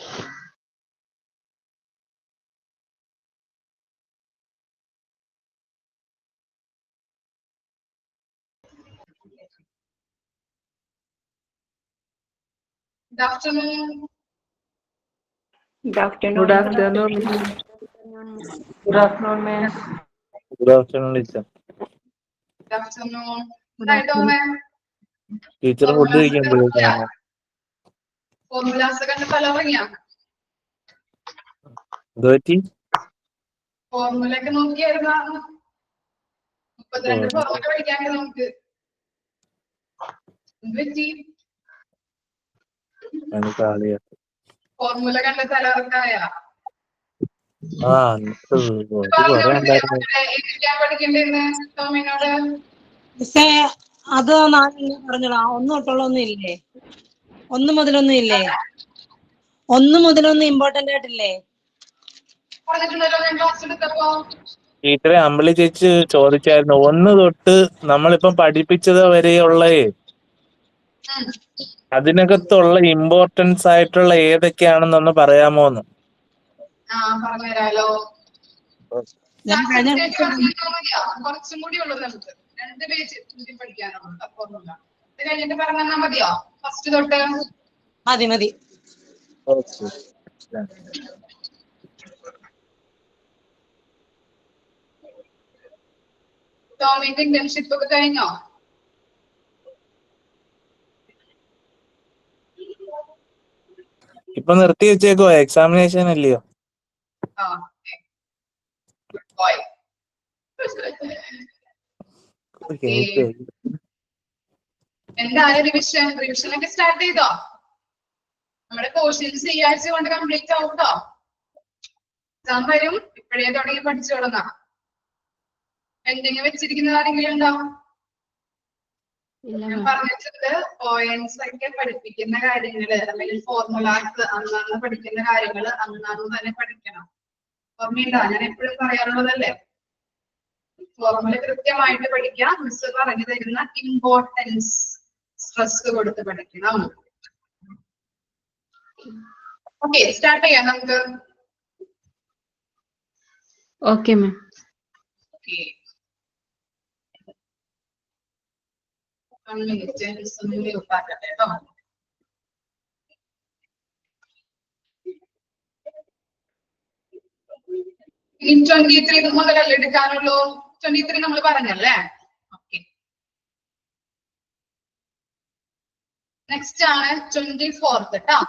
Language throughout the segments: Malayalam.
Good afternoon. Good afternoon. Good afternoon. Good afternoon, miss. Good afternoon, teacher. Good afternoon. എന്തായിട്ടോ മാം? ടീച്ചർ ഫുഡ് കഴിക്കുമ്പോഴേക്കാണ്. ഫോർമുലാസ് കണ്ട് പല തുടങ്ങിയാ? എന്ത് പറ്റി? ഫോർമുല ഒക്കെ നോക്കിയായിരുന്ന 32 ഫോർമുല പഠിക്കാണ്ട് നമുക്ക്. എന്ത് പറ്റി? ഫോർമുല കണ്ട് തലകറക്കായ? പഠിക്കണ്ടേന്ന് ടോമിനോട്? അത് പറഞ്ഞോളാ. 1 തൊട്ടുള്ളൊന്നും ഇല്ലേ? 1 മുതലൊന്നും ഇല്ലേ? 1 മുതലൊന്നും ഇമ്പോർട്ടന്റ് ആയിട്ടില്ലേ? പറഞ്ഞിട്ടുണ്ടല്ലോ ഞാൻ ക്ലാസ് എടുത്തപ്പോ. ടീച്ചറെ അമ്പിളി ചേച്ചി ചോദിച്ചായിരുന്നു 1 തൊട്ട് നമ്മളിപ്പം പഠിപ്പിച്ചത് വരെയുള്ളേ അതിനകത്തുള്ള ഇമ്പോർട്ടൻസ് ആയിട്ടുള്ള ഏതൊക്കെയാണെന്നൊന്ന് പറയാമോന്ന്? പറഞ്ഞുതരാലോ. കുറച്ചും കൂടി ഉള്ളൂ നമുക്ക്. 2 പേജ് പഠിക്കാനുണ്ട് ഫോർമുല. ഇത് കഴിഞ്ഞിട്ട് പറഞ്ഞാൽ മതിയോ? ഫസ്റ്റ് തൊട്ട് മതി. ടോമിന്റെ ഇന്റേൺഷിപ്പ് ഒക്കെ കഴിഞ്ഞോ? ഇപ്പൊ നിർത്തി വെച്ചേക്കോ, എക്സാമിനേഷൻ അല്ലയോ? എന്താണ് റിവിഷനൊക്കെ സ്റ്റാർട്ട് ചെയ്തോ? നമ്മുടെ പോർഷൻസ് ഈ ആഴ്ച കൊണ്ട് കംപ്ലീറ്റ് ആവുട്ടോ. എക്സാം വരും, ഇപ്പോഴേ തുടങ്ങി പഠിച്ചു തുടങ്ങാം. എന്തെങ്കിലും വെച്ചിരിക്കുന്ന ആരെങ്കിലും ഉണ്ടാവും? ഞാൻ പറഞ്ഞിട്ടുണ്ട് പോയിന്റ്സ് ഒക്കെ പഠിപ്പിക്കുന്ന കാര്യങ്ങള് അല്ലെങ്കിൽ ഫോർമുലാസ് അന്നാന്ന് പഠിക്കുന്ന കാര്യങ്ങള് അന്നാന്ന് തന്നെ പഠിക്കണം. ഓർമ്മയുണ്ടോ? ഞാൻ എപ്പോഴും പറയാറുള്ളതല്ലേ, ഫോർമുല കൃത്യമായിട്ട് പഠിക്കാം. മിസ് പറഞ്ഞു തരുന്ന ഇമ്പോർട്ടൻസ് സ്ട്രെസ് കൊടുത്ത് പഠിക്കണം. ഓക്കെ, സ്റ്റാർട്ട് ചെയ്യാം നമുക്ക്. Okay ma'am. Okay, 1 minute miss ഒന്ന് മ്യൂട്ട് ആക്കട്ടെ കേട്ടോ. ഇനി 23 മുതലല്ലേ എടുക്കാനുള്ളൂ? 23 നമ്മൾ പറഞ്ഞല്ലേ? ഓക്കെ, നെക്സ്റ്റ് ആണ് 24th കേട്ടോ.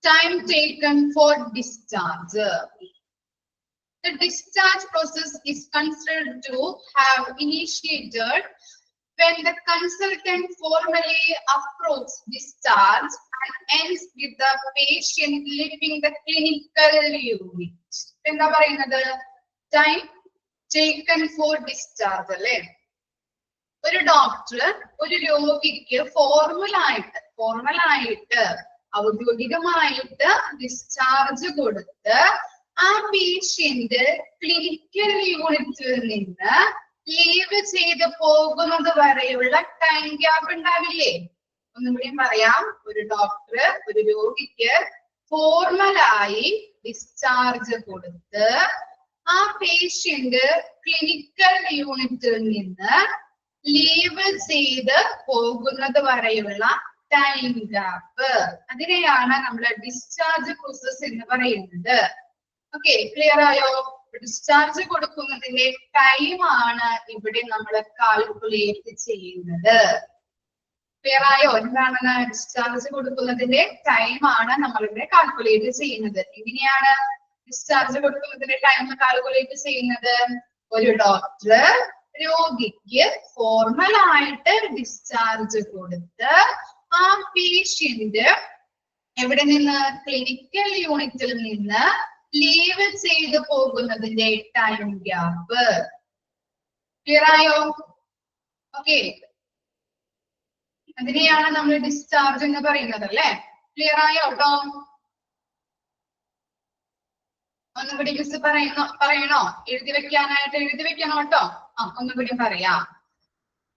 Time taken for discharge. The discharge process is considered to have initiated when the consultant formally approves discharge and ends with the patient leaving the clinical unit. എന്താ പറയുന്നത്? ടൈം ടേക്കൺ ഫോർ ഡിസ്ചാർജ് അല്ലേ? ഒരു ഡോക്ടർ ഒരു രോഗിക്ക് ഫോർമലായിട്ട് ഔദ്യോഗികമായിട്ട് ഡിസ്ചാർജ് കൊടുത്ത് ആ പേഷ്യന്റ് ക്ലിനിക്കൽ യൂണിറ്റിൽ നിന്ന് ലീവ് ചെയ്ത് പോകുന്നത് വരെയുള്ള ടൈം ഗ്യാപ്പ് ഉണ്ടാവില്ലേ? ഒന്നും കൂടി പറയാം. ഒരു ഡോക്ടർ ഒരു രോഗിക്ക് ഫോർമലായി ഡിസ്ചാർജ് കൊടുത്ത് ആ പേഷ്യന്റ് ക്ലിനിക്കൽ യൂണിറ്റിൽ നിന്ന് ലീവ് ചെയ്ത് പോകുന്നത് വരെയുള്ള ടൈം ഗ്യാപ്പ്, അതിനെയാണ് നമ്മൾ ഡിസ്ചാർജ് പ്രോസസ് എന്ന് പറയുന്നത്. ഓക്കെ, ക്ലിയർ ആയോ? ഡിസ്ചാർജ് കൊടുക്കുന്നതിന്റെ ടൈം ആണ് ഇവിടെ നമ്മൾ കാൽക്കുലേറ്റ് ചെയ്യുന്നത്. ക്ലിയർ ആയോ? എന്താണെന്ന്? ഡിസ്ചാർജ് കൊടുക്കുന്നതിന്റെ ടൈം ആണ് നമ്മളിവിടെ കാൽക്കുലേറ്റ് ചെയ്യുന്നത്. എങ്ങനെയാണ് ഡിസ്ചാർജ് കൊടുക്കുന്നതിന്റെ ടൈം കാൽക്കുലേറ്റ് ചെയ്യുന്നത്? ഒരു ഡോക്ടർ രോഗിക്ക് ഫോർമലായിട്ട് ഡിസ്ചാർജ് കൊടുത്ത് ആ പേഷ്യന്റ് എവിടെ നിന്ന്? ക്ലിനിക്കൽ യൂണിറ്റിൽ നിന്ന് ലീവ് ചെയ്ത് പോകുന്നതിന്റെ ടൈം ഗ്യാപ്പ്. ക്ലിയർ ആയോ? ഓക്കെ, അതിനെയാണ് നമ്മൾ ഡിസ്ചാർജ് എന്ന് പറയുന്നത് അല്ലേ? ക്ലിയർ ആയോ കേട്ടോ? ഒന്നുകൂടി മിസ് പറയണോ? എഴുതി വെക്കണോ കേട്ടോ? ഒന്നുകൂടി പറയാം.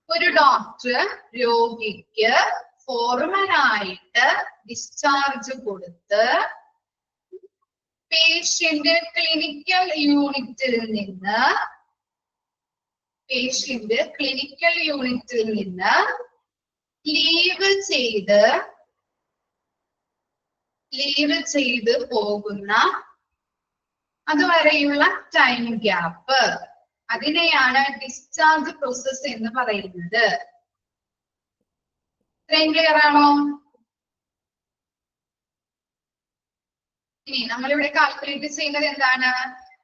ഒരു ഡോക്ടർ രോഗിക്ക് ഫോർമലായിട്ട് ഡിസ്ചാർജ് കൊടുത്ത് പേഷ്യന്റ് ക്ലിനിക്കൽ യൂണിറ്റിൽ നിന്ന് ലീവ് ചെയ്ത് പോകുന്ന അതുവരെയുള്ള ടൈം ഗ്യാപ്പ്, അതിനെയാണ് ഡിസ്ചാർജ് പ്രോസസ് എന്ന് പറയുന്നത്. ഇത്രയും ക്ലിയർ ആണോ? ഇനി നമ്മളിവിടെ കാൽക്കുലേറ്റ് ചെയ്യുന്നത് എന്താണ്?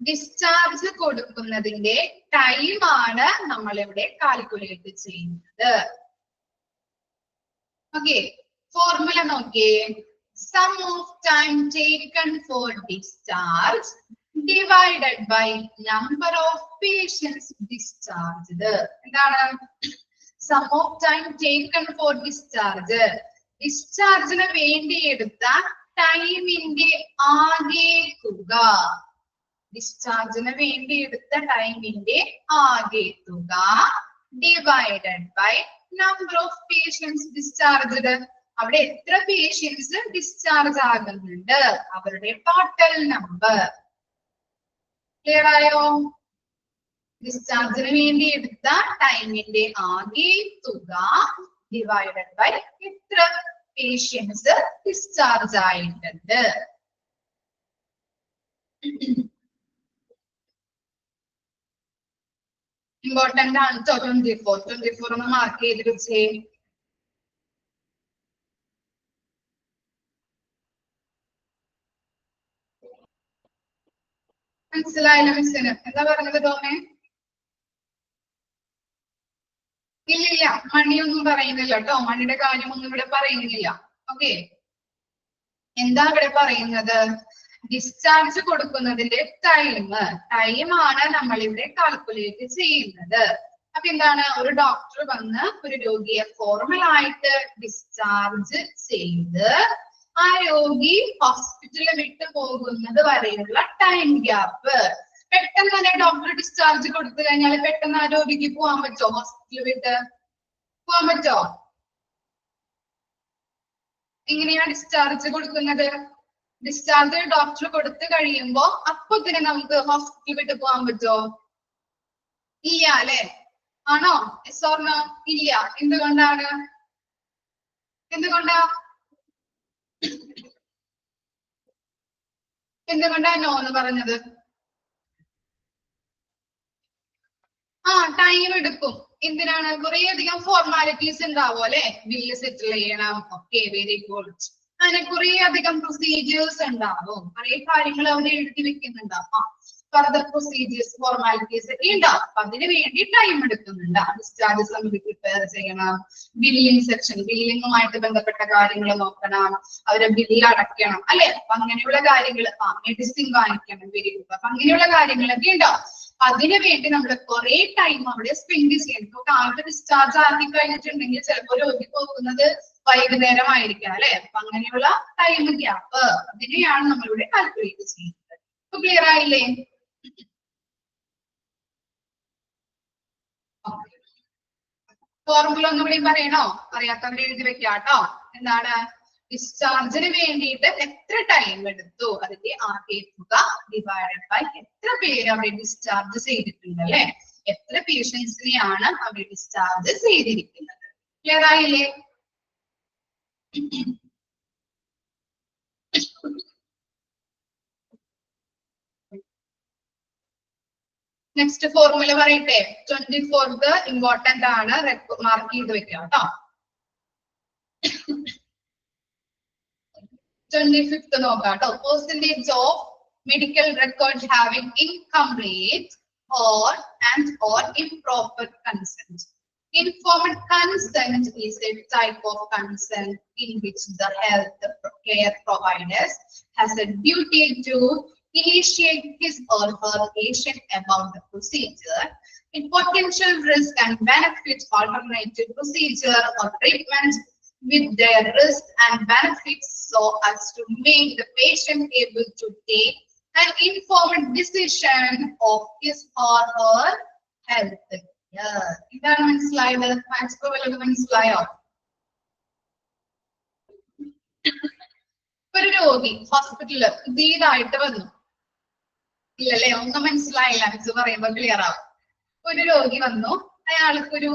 ഡിസ്ചാർജ് കൊടുക്കുന്നതിന്റെ ടൈം ആണ് നമ്മളിവിടെ കാൽക്കുലേറ്റ് ചെയ്യുന്നത്. ഓക്കെ, ഫോർമുല നോക്കിയേ. Sum of time taken for discharge divided by number of patients discharged. എന്താണ്? Sum of time taken for discharge, ഡിസ്ചാർജിന് വേണ്ടി എടുത്ത ടൈമിന്റെ ആകെ തുക, ഡിസ്ചാർജിന് വേണ്ടി എടുത്ത ടൈമിന്റെ ആകെ തുക divided by number of patients discharged. അവിടെ എത്ര പേഷ്യൻസ് ഡിസ്ചാർജ് ആകുന്നുണ്ട്, അവരുടെ ടോട്ടൽ നമ്പർ. ക്ലിയർ ആയോ? ഡിസ്ചാർജിന് വേണ്ടി എടുത്ത ടൈമിന്റെ ആകെ തുക ഡിവൈഡഡ് ബൈ എത്ര പേഷ്യൻസ് ഡിസ്ചാർജ് ആയിട്ടുണ്ട്. ഇമ്പോർട്ടന്റ് ആണ് കേട്ടോ. 24 ഒന്ന് മാർക്ക് ചെയ്ത് വെച്ചേ. മനസ്സിലായില്ല മിസ്സിന്? എന്താ പറഞ്ഞത് ടോമേ? ഇല്ലില്ല, മണിയൊന്നും പറയുന്നില്ല കേട്ടോ. മണിയുടെ കാര്യമൊന്നും ഇവിടെ പറയുന്നില്ല. ഓക്കെ, എന്താ ഇവിടെ പറയുന്നത്? ഡിസ്ചാർജ് കൊടുക്കുന്നതിന്റെ ടൈമാണ് നമ്മൾ ഇവിടെ കാൽക്കുലേറ്റ് ചെയ്യുന്നത്. അപ്പൊ എന്താണ്? ഒരു ഡോക്ടർ വന്ന് ഒരു രോഗിയെ ഫോർമൽ ആയിട്ട് ഡിസ്ചാർജ് ചെയ്ത് ആ രോഗി ഹോസ്പിറ്റലിൽ വിട്ടു പോകുന്നത് വരെയുള്ള ടൈം ഗ്യാപ്പ്. പെട്ടെന്ന് തന്നെ ഡോക്ടർ ഡിസ്ചാർജ് കൊടുത്തു കഴിഞ്ഞാൽ പെട്ടെന്ന് ആ രോഗിക്ക് പോകാൻ പറ്റുമോ? ഹോസ്പിറ്റലിൽ വിട്ട് പോകാൻ പറ്റുമോ? എങ്ങനെയാണ് ഡിസ്ചാർജ് കൊടുക്കുന്നത്? ഡിസ്ചാർജ് ഡോക്ടർ കൊടുത്തു കഴിയുമ്പോ അപ്പൊ തന്നെ നമുക്ക് ഹോസ്പിറ്റലിൽ വിട്ട് പോകാൻ പറ്റുമോ? ഇല്ല അല്ലെ? ആണോ? Yes or no? ഇല്ല. എന്തുകൊണ്ടാണ്? എന്തുകൊണ്ടാ നോ എന്ന് പറഞ്ഞത്? ടൈം എടുക്കും. എന്തിനാണ്? കുറെ അധികം ഫോർമാലിറ്റീസ് ഉണ്ടാവും അല്ലെ? ബില്ല് സെറ്റിൽ ചെയ്യണം. Okay, very good. അങ്ങനെ കുറെ അധികം പ്രൊസീജിയേഴ്സ് ഉണ്ടാവും. കുറെ കാര്യങ്ങൾ അവിടെ എഴുതി വെക്കുന്നുണ്ടാവും. ഫർദർ പ്രൊസീജിയേഴ്സ്, ഫോർമാലിറ്റീസ് ഒക്കെ ഉണ്ടാവും. അപ്പൊ അതിന് വേണ്ടി ടൈം എടുക്കുന്നുണ്ട്. ഡിസ്ചാർജ് സമിതി പ്രിപ്പയർ ചെയ്യണം, ബില്ലിംഗ് സെക്ഷൻ, ബില്ലിങ്ങുമായിട്ട് ബന്ധപ്പെട്ട കാര്യങ്ങൾ നോക്കണം, അവരെ ബില്ല് അടയ്ക്കണം അല്ലെ? അപ്പൊ അങ്ങനെയുള്ള കാര്യങ്ങൾ, മെഡിസിൻ വാങ്ങിക്കണം, വെരി ഗുഡ്. അപ്പൊ അങ്ങനെയുള്ള കാര്യങ്ങളൊക്കെ ഉണ്ടാവും. അതിനു വേണ്ടി നമ്മൾ കുറെ ടൈം അവിടെ സ്പെൻഡ് ചെയ്യണം. ഇപ്പൊ ആൾക്ക് ഡിസ്ചാർജ് ആക്കി കഴിഞ്ഞിട്ടുണ്ടെങ്കിൽ ചിലപ്പോൾ രോഗി പോകുന്നത് വൈകുന്നേരം ആയിരിക്കാം അല്ലെ? അപ്പൊ അങ്ങനെയുള്ള ടൈം ഗ്യാപ്പ് അതിനെയാണ് നമ്മളിവിടെ കാൽക്കുലേറ്റ് ചെയ്യുന്നത്. അപ്പൊ ക്ലിയർ ആയില്ലേ? ഫോർമുല ഒന്നുകൂടി പറയണോ? അറിയാത്തവരെ എഴുതി വെക്കാട്ടോ. എന്താണ്? ഡിസ്ചാർജിന് വേണ്ടിയിട്ട് എത്ര ടൈം എടുത്തു, അതിന്റെ ആകെ തുക ഡിവൈഡഡ് ബൈ എത്ര പേര് അവിടെ ഡിസ്ചാർജ് ചെയ്തിട്ടുണ്ട് അല്ലെ? എത്ര പേഷ്യൻസിനെയാണ് അവിടെ ഡിസ്ചാർജ് ചെയ്തിരിക്കുന്നത്. ക്ലിയർ ആയില്ലേ? നെക്സ്റ്റ് ഫോർമുല പറയട്ടെ. 24th ഇമ്പോർട്ടന്റ് ആണ്, മാർക്ക് ചെയ്ത് വെക്കാം കേട്ടോ. 25th നോക്കാം കേട്ടോ. Percentage of medical record having incomplete or improper consent. Informed consent is a type of consent in which the health care providers has a duty to initiate his or her patient about the procedure, in potential risk and benefit alternative procedure or treatment with their risk and benefits so as to make the patient able to take an informed decision of his or her health. ഇതാണ് മനസ്സിലായത്? മാത്സ് വല്ലതും മനസ്സിലായോ? ഒരു രോഗി ഹോസ്പിറ്റലിൽ ഇതായിട്ട് വന്നു. ഇല്ലല്ലേ? ഒന്നും മനസ്സിലായില്ല മിസ് പറയുമ്പോ ക്ലിയർ ആവും. ഒരു രോഗി വന്നു, അയാൾക്കൊരു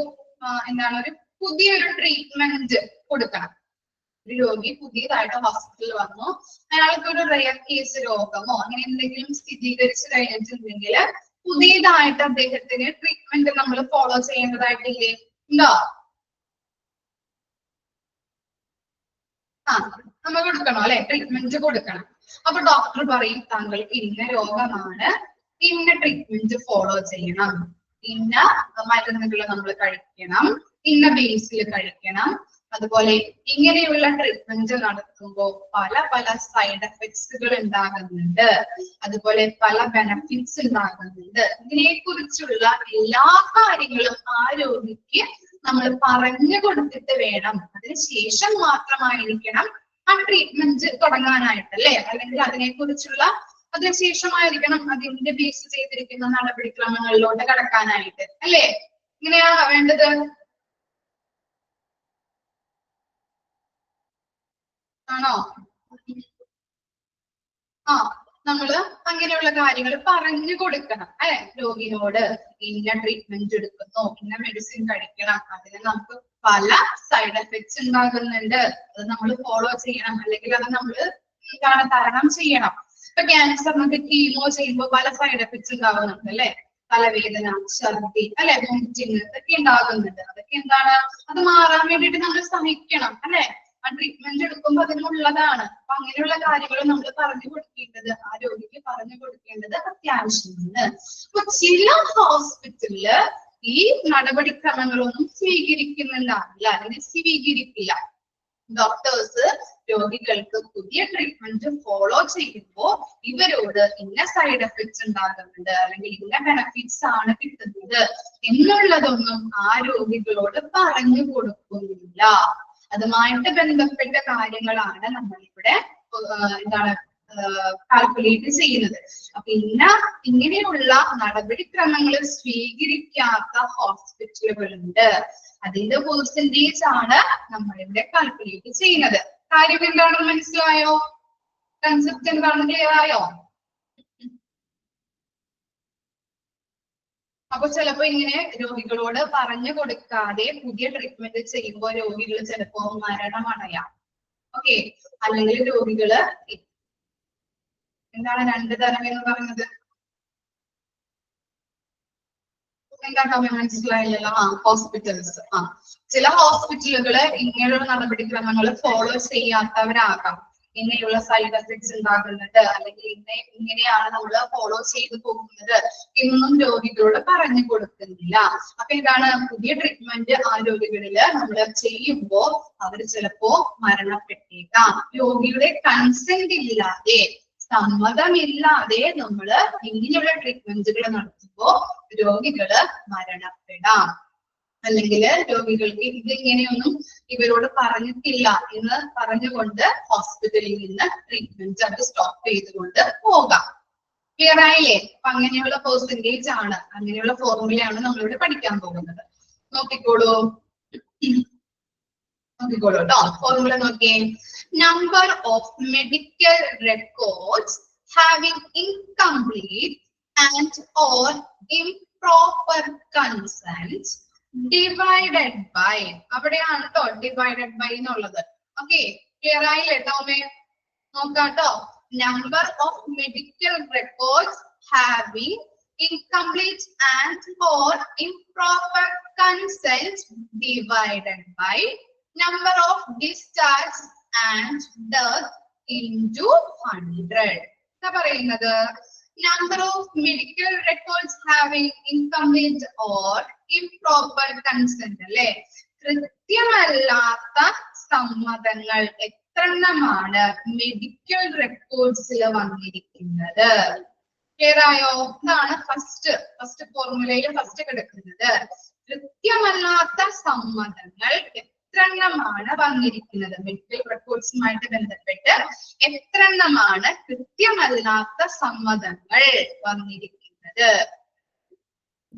എന്താണ് ഒരു പുതിയൊരു ട്രീറ്റ്മെന്റ് കൊടുക്കണം. ഒരു രോഗി പുതിയതായിട്ട് ഹോസ്പിറ്റലിൽ വന്നു, അയാൾക്കൊരു റെയർ കേസ് രോഗമോ അങ്ങനെ എന്തെങ്കിലും സ്ഥിരീകരിച്ചു കഴിഞ്ഞിട്ടുണ്ടെങ്കിൽ പുതിയതായിട്ട് അദ്ദേഹത്തിന് ട്രീറ്റ്മെന്റ് നമ്മൾ ഫോളോ ചെയ്യേണ്ടതായിട്ടില്ലേ? ഉണ്ടോ? നമ്മൾ കൊടുക്കണോ അല്ലെ? ട്രീറ്റ്മെന്റ് കൊടുക്കണം. അപ്പൊ ഡോക്ടർ പറയും താങ്കൾക്ക് ഇന്ന രോഗമാണ്, ഇന്ന ട്രീറ്റ്മെന്റ് ഫോളോ ചെയ്യണം, ഇന്ന മരുന്നുകൾ നമ്മൾ കഴിക്കണം, ഇന്ന ബേസിൽ കഴിക്കണം. അതുപോലെ ഇങ്ങനെയുള്ള ട്രീറ്റ്മെന്റ് നടത്തുമ്പോൾ പല പല സൈഡ് എഫക്ട്സുകൾ ഉണ്ടാകുന്നുണ്ട്, അതുപോലെ പല ബെനഫിറ്റ്സ് ഉണ്ടാകുന്നുണ്ട്. ഇതിനെ കുറിച്ചുള്ള എല്ലാ കാര്യങ്ങളും ആ രോഗിക്ക് നമ്മൾ പറഞ്ഞു കൊടുത്തിട്ട് വേണം, അതിനുശേഷം മാത്രമായിരിക്കണം ആ ട്രീറ്റ്മെന്റ് തുടങ്ങാനായിട്ട് അല്ലെ? അല്ലെങ്കിൽ അതിനെക്കുറിച്ചുള്ള അതിനുശേഷമായിരിക്കണം അതിന്റെ ബേസ് ചെയ്തിരിക്കുന്ന നടപടിക്രമങ്ങളിലോട്ട് കടക്കാനായിട്ട് അല്ലെ? ഇങ്ങനെയാണോ വേണ്ടത്? ആണോ? നമ്മള് അങ്ങനെയുള്ള കാര്യങ്ങൾ പറഞ്ഞു കൊടുക്കണം അല്ലെ? രോഗിയോട് ഇന്ന ട്രീറ്റ്മെന്റ് എടുക്കുന്നു, ഇന്ന മെഡിസിൻ കഴിക്കണം, അതിന് നമുക്ക് പല സൈഡ് എഫക്ട്സ് ഉണ്ടാകുന്നുണ്ട്, അത് നമ്മൾ ഫോളോ ചെയ്യണം, അല്ലെങ്കിൽ അത് നമ്മൾ എന്താണ് തരണം ചെയ്യണം. ഇപ്പൊ ക്യാൻസറിനൊക്കെ കീമോ ചെയ്യുമ്പോൾ പല സൈഡ് എഫക്ട്സ് ഉണ്ടാകുന്നുണ്ട് അല്ലെ? തലവേദന, ഛർദി അല്ലെ, വോമിറ്റിങ് ഇതൊക്കെ ഉണ്ടാകുന്നുണ്ട്. അതൊക്കെ എന്താണ്? അത് മാറാൻ വേണ്ടിയിട്ട് നമ്മൾ സഹിക്കണം അല്ലെ? ആ ട്രീറ്റ്മെന്റ് എടുക്കുമ്പോൾ അതിനുള്ളതാണ്. അപ്പൊ അങ്ങനെയുള്ള കാര്യങ്ങൾ നമ്മൾ പറഞ്ഞു കൊടുക്കേണ്ടത്, ആ രോഗിക്ക് പറഞ്ഞു കൊടുക്കേണ്ടത് അത്യാവശ്യമാണ്. അപ്പൊ ചില ഹോസ്പിറ്റലില് ഈ നടപടിക്രമങ്ങളൊന്നും സ്വീകരിക്കുന്നുണ്ടാവില്ല, അല്ലെങ്കിൽ സ്വീകരിക്കില്ല. ഡോക്ടേഴ്സ് രോഗികൾക്ക് പുതിയ ട്രീറ്റ്മെന്റ് ഫോളോ ചെയ്യുമ്പോൾ ഇവരോട് ഇന്ന സൈഡ് എഫക്ട്സ് ഉണ്ടാകുന്നുണ്ട്, അല്ലെങ്കിൽ ഇന്ന ബെനഫിറ്റ്സ് ആണ് കിട്ടുന്നത് എന്നുള്ളതൊന്നും ആ രോഗികളോട് പറഞ്ഞു കൊടുക്കുന്നില്ല. അതുമായിട്ട് ബന്ധപ്പെട്ട കാര്യങ്ങളാണ് നമ്മളിവിടെ എന്താണ് കാൽക്കുലേറ്റ് ചെയ്യുന്നത്. അപ്പൊ ഇങ്ങനെയുള്ള നടപടിക്രമങ്ങൾ സ്വീകരിക്കാത്ത ഹോസ്പിറ്റലുകളുണ്ട്. അതിന്റെ പെർസെന്റേജ് ആണ് നമ്മളിവിടെ കാൽക്കുലേറ്റ് ചെയ്യുന്നത്. കാര്യം എന്താണെന്ന് മനസ്സിലായോ? കൺസെപ്റ്റ് എന്താണെന്ന് ക്ലിയർ ആയോ? അപ്പൊ ചിലപ്പോ ഇങ്ങനെ രോഗികളോട് പറഞ്ഞു കൊടുക്കാതെ പുതിയ ട്രീറ്റ്മെന്റ് ചെയ്യുമ്പോൾ രോഗികൾ ചിലപ്പോ മരണമടയാം. ഓക്കെ, അല്ലെങ്കിൽ രോഗികള് എന്താണ് 2 തരം എന്ന് പറയുന്നത്? എന്താ മനസ്സിലായില്ലല്ലോ? ഹോസ്പിറ്റൽസ്. ചില ഹോസ്പിറ്റലുകള് ഇങ്ങനെയുള്ള നടപടിക്രമങ്ങൾ ഫോളോ ചെയ്യാത്തവരാകാം. ഇങ്ങനെയുള്ള സൈഡ് എഫക്ട്സ് ഉണ്ടാകുന്നുണ്ട്, അല്ലെങ്കിൽ ഇങ്ങനെയാണ് നമ്മൾ ഫോളോ ചെയ്തു പോകുന്നത് എന്നൊന്നും രോഗികളോട് പറഞ്ഞു കൊടുക്കുന്നില്ല. അപ്പൊ എന്താണ്? പുതിയ ട്രീറ്റ്മെന്റ് ആ രോഗികളില് നമ്മൾ ചെയ്യുമ്പോ അവർ ചിലപ്പോ മരണപ്പെട്ടേക്കാം. രോഗിയുടെ കൺസെന്റ് ഇല്ലാതെ, സമ്മതമില്ലാതെ നമ്മള് ഇങ്ങനെയുള്ള ട്രീറ്റ്മെന്റുകൾ നടത്തുമ്പോ രോഗികള് മരണപ്പെടാം. അല്ലെങ്കിൽ രോഗികൾക്ക് ഇതിങ്ങനെയൊന്നും ഇവരോട് പറഞ്ഞിട്ടില്ല എന്ന് പറഞ്ഞുകൊണ്ട് ഹോസ്പിറ്റലിൽ നിന്ന് ട്രീറ്റ്മെന്റ് അത് സ്റ്റോപ്പ് ചെയ്തുകൊണ്ട് പോകാം. ക്ലിയർ ആയില്ലേ? അപ്പൊ അങ്ങനെയുള്ള പെർസെന്റേജ് ആണ്, അങ്ങനെയുള്ള ഫോർമുലയാണ് നമ്മളിവിടെ പഠിക്കാൻ പോകുന്നത്. നോക്കിക്കോളൂ കേട്ടോ. ഫോർമുല നോക്കിയേ. Number of medical records having incomplete and or improper consent divided by, അവിടെയാണ് കേട്ടോ ഡിവൈഡഡ് ബൈ എന്നുള്ളത്. ഓക്കെ, ക്ലിയർ ആയില്ലേ ടോമേ? നോക്കാട്ടോ. Number of medical records having incomplete and or improper consent divided by number of discharge and death into 100. എന്താ പറയുന്നത്? number of medical records having incomplete or improper consent അല്ലെ? കൃത്യമല്ലാത്ത സമ്മതങ്ങൾ എത്രണ്ണമാണ് മെഡിക്കൽ റെക്കോർഡ്സിൽ വന്നിരിക്കുന്നത്? ക്ലിയർ ആയോ? ഇതാണ് ഫസ്റ്റ് ഫോർമുലയിൽ ഫസ്റ്റ് കിടക്കുന്നത്. കൃത്യമല്ലാത്ത സമ്മതങ്ങൾ എത്രണ്ണമാണ് വന്നിരിക്കുന്നത്? മെഡിക്കൽ റെക്കോർഡ്സുമായിട്ട് ബന്ധപ്പെട്ട് എത്രണ്ണമാണ് കൃത്യമല്ലാത്ത സമ്മതങ്ങൾ വന്നിരിക്കുന്നത്?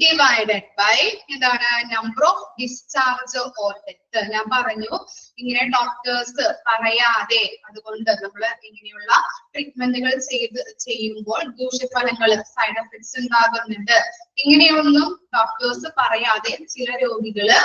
ഡിവൈഡഡ് ബൈ എന്താണ് number of discharge or death. ഞാൻ പറഞ്ഞു ഇങ്ങനെ ഡോക്ടേഴ്സ് പറയാതെ, അതുകൊണ്ട് നമ്മൾ ഇങ്ങനെയുള്ള ട്രീറ്റ്മെന്റുകൾ ചെയ്യുമ്പോൾ ദൂഷ്യഫലങ്ങൾ സൈഡ് എഫക്ട്സ് ഉണ്ടാകുന്നുണ്ട്. ഇങ്ങനെയൊന്നും ഡോക്ടേഴ്സ് പറയാതെ ചില രോഗികള്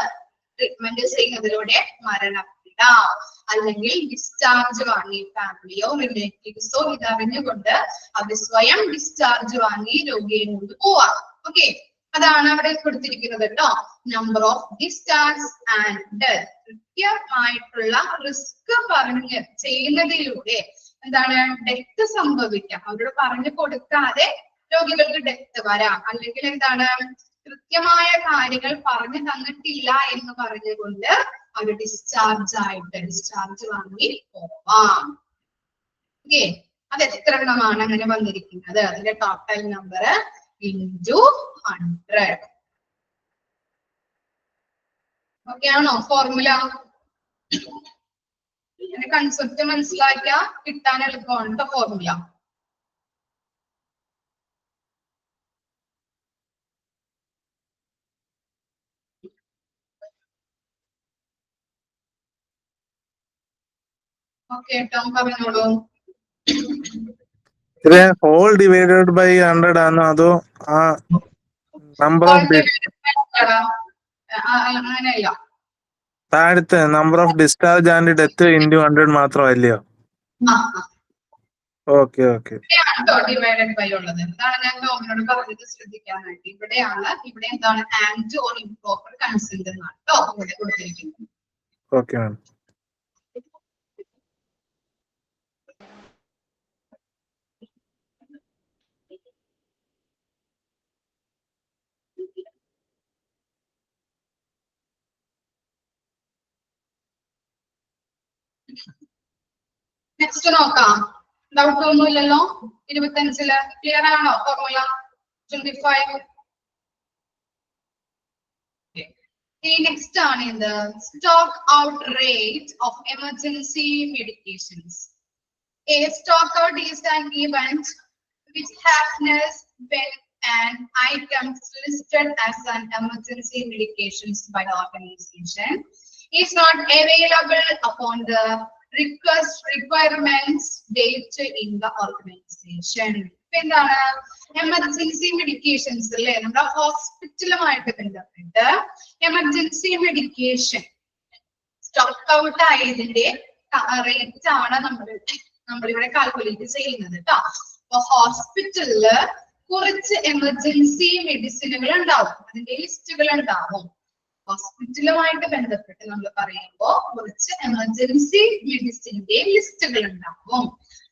ട്രീറ്റ്മെന്റ് ചെയ്യുന്നതിലൂടെ മരണപ്പെടാം, അല്ലെങ്കിൽ ഡിസ്ചാർജ് വാങ്ങി ഫാമിലിയോ റിലേറ്റീവ്സോ ഇതറിഞ്ഞുകൊണ്ട് അവർ സ്വയം ഡിസ്ചാർജ് വാങ്ങി രോഗിയെ കൊണ്ട് പോവാം. ഓക്കെ, അതാണ് അവിടെ കൊടുത്തിരിക്കുന്നത് കേട്ടോ. Number of discharge and death. കൃത്യമായിട്ടുള്ള റിസ്ക് പറഞ്ഞ് ചെയ്യുന്നതിലൂടെ എന്താണ് ഡെത്ത് സംഭവിക്കാം. അവരോട് പറഞ്ഞു കൊടുക്കാതെ രോഗികൾക്ക് ഡെത്ത് വരാം, അല്ലെങ്കിൽ എന്താണ് കൃത്യമായ കാര്യങ്ങൾ പറഞ്ഞു തന്നിട്ടില്ല എന്ന് പറഞ്ഞുകൊണ്ട് അവർ ഡിസ്ചാർജ് വാങ്ങി പോവാം. ഓക്കെ, അത് എത്ര എണ്ണമാണ് അങ്ങനെ വന്നിരിക്കുന്നത്? അതിന്റെ ടോട്ടൽ നമ്പർ into 100. ഓക്കെ ആണോ ഫോർമുല? കൺസെപ്റ്റ് മനസ്സിലാക്കിയാ കിട്ടാൻ എളുപ്പമാണ് ഫോർമുല. ഓക്കെ കേട്ടോ, പറഞ്ഞോളൂ. ഇത് ഹോൾ ഡിവൈഡഡ് ബൈ 100 ആണോ അതോ ആ നമ്പർ ഓഫ് അങ്ങനെയല്ല, താഴത്തെ number of discharge and death into 100 മാത്രമല്ലയോ? ഓക്കെ ഓക്കെ, ഡിവൈഡഡ് ബൈ ഉള്ളത്. അതാണ് ഞാൻ ടോമിനോട് പറഞ്ഞത് ശ്രദ്ധിക്കാനായിട്ട്. ഇവിടെ എന്താണ് ആൻഡ് ഓർ ഇംപ്രോപ്പർ കൺസെന്റ് എന്നാണ് കേട്ടോ ഇവിടെ കൊടുത്തിരിക്കുന്നത്. Okay ma'am. നെക്സ്റ്റ് നോക്കാം. ഡൗട്ട് ഒന്നുമില്ലല്ലോ? 25 ക്ലിയർ ആണോ ഫോർമുല? 25. ഈ നെക്സ്റ്റ് ആണ് എന്ത്? Stock out rate of emergency medications. A stock out is an event which happens when an item listed as an emergency medications by the organization is not available upon the requirements date in the organization. എന്താണ് എമർജൻസി മെഡിക്കേഷൻസ് അല്ലേ? നമ്മുടെ ഹോസ്പിറ്റലുമായിട്ട് ബന്ധപ്പെട്ട് എമർജൻസി മെഡിക്കേഷൻ സ്റ്റോക്ക് ഔട്ട് ആയതിന്റെ റേറ്റ് ആണ് നമ്മളിവിടെ കാൽക്കുലേറ്റ് ചെയ്യുന്നത് കേട്ടോ. അപ്പൊ ഹോസ്പിറ്റലില് കുറച്ച് എമർജൻസി മെഡിസിനുകൾ ഉണ്ടാവും, അതിന്റെ ലിസ്റ്റുകൾ ഉണ്ടാവും. ഹോസ്പിറ്റലുമായിട്ട് ബന്ധപ്പെട്ട് നമ്മൾ പറയുമ്പോൾ കുറച്ച് എമർജൻസി മെഡിസിന്റെ ലിസ്റ്റുകൾ ഉണ്ടാവും.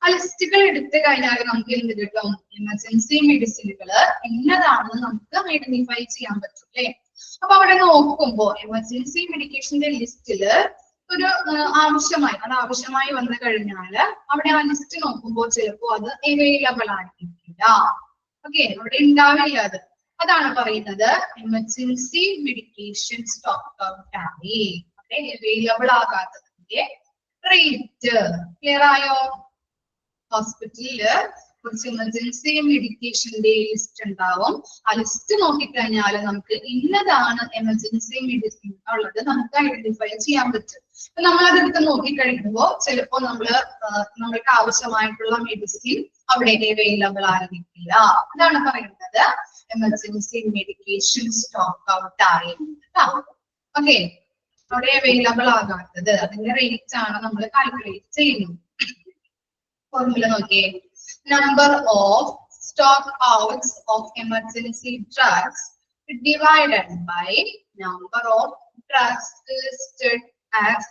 ആ ലിസ്റ്റുകൾ എടുത്തു കഴിഞ്ഞാൽ നമുക്ക് എന്ത് കിട്ടും? എമർജൻസി മെഡിസിനുകള് ഇന്നതാണെന്ന് നമുക്ക് ഐഡന്റിഫൈ ചെയ്യാൻ പറ്റും അല്ലേ? അപ്പൊ അവിടെ നോക്കുമ്പോ എമർജൻസി മെഡിക്കേഷന്റെ ലിസ്റ്റില് ഒരു ആവശ്യമായി വന്നു കഴിഞ്ഞാല് അവിടെ ആ ലിസ്റ്റ് നോക്കുമ്പോൾ ചിലപ്പോ അത് അവൈലബിൾ ആയിരിക്കില്ല. ഓക്കെ, അവിടെ ഉണ്ടാവില്ല അത്. അതാണ് പറയുന്നത് എമർജൻസി മെഡിക്കേഷൻ സ്റ്റോക്ക് ഔട്ട് ആയി അവിടെ അവൈലബിൾ ആകാത്തതിന്റെ റേറ്റ്. ക്ലിയർ ആയോ? ഹോസ്പിറ്റലില് കുറച്ച് എമർജൻസി മെഡിക്കേഷന്റെ ലിസ്റ്റ് ഉണ്ടാവും. ആ ലിസ്റ്റ് നോക്കിക്കഴിഞ്ഞാൽ നമുക്ക് ഇന്നതാണ് എമർജൻസി മെഡിസിൻ ഉള്ളത് നമുക്ക് ഐഡന്റിഫൈ ചെയ്യാൻ പറ്റും. അപ്പൊ നമ്മൾ അതെടുത്ത് നോക്കിക്കഴിയുമ്പോൾ ചിലപ്പോ നമ്മൾക്ക് ആവശ്യമായിട്ടുള്ള മെഡിസിൻ അവിടെ അവൈലബിൾ ആയിരിക്കില്ല. അതാണ് പറയുന്നത് എമർജൻസി മെഡിക്കേഷൻ സ്റ്റോക്ക് ഔട്ട് ആയിരുന്നു. ഓക്കെ, അവിടെ അവൈലബിൾ ആകാത്തത് അതിന്റെ റേറ്റ് ആണ് നമ്മൾ കാൽക്കുലേറ്റ് ചെയ്യുന്നത്. ഫോർമുല നോക്കിയേ. Number of stock outs of emergency drugs divided by number of drugs listed as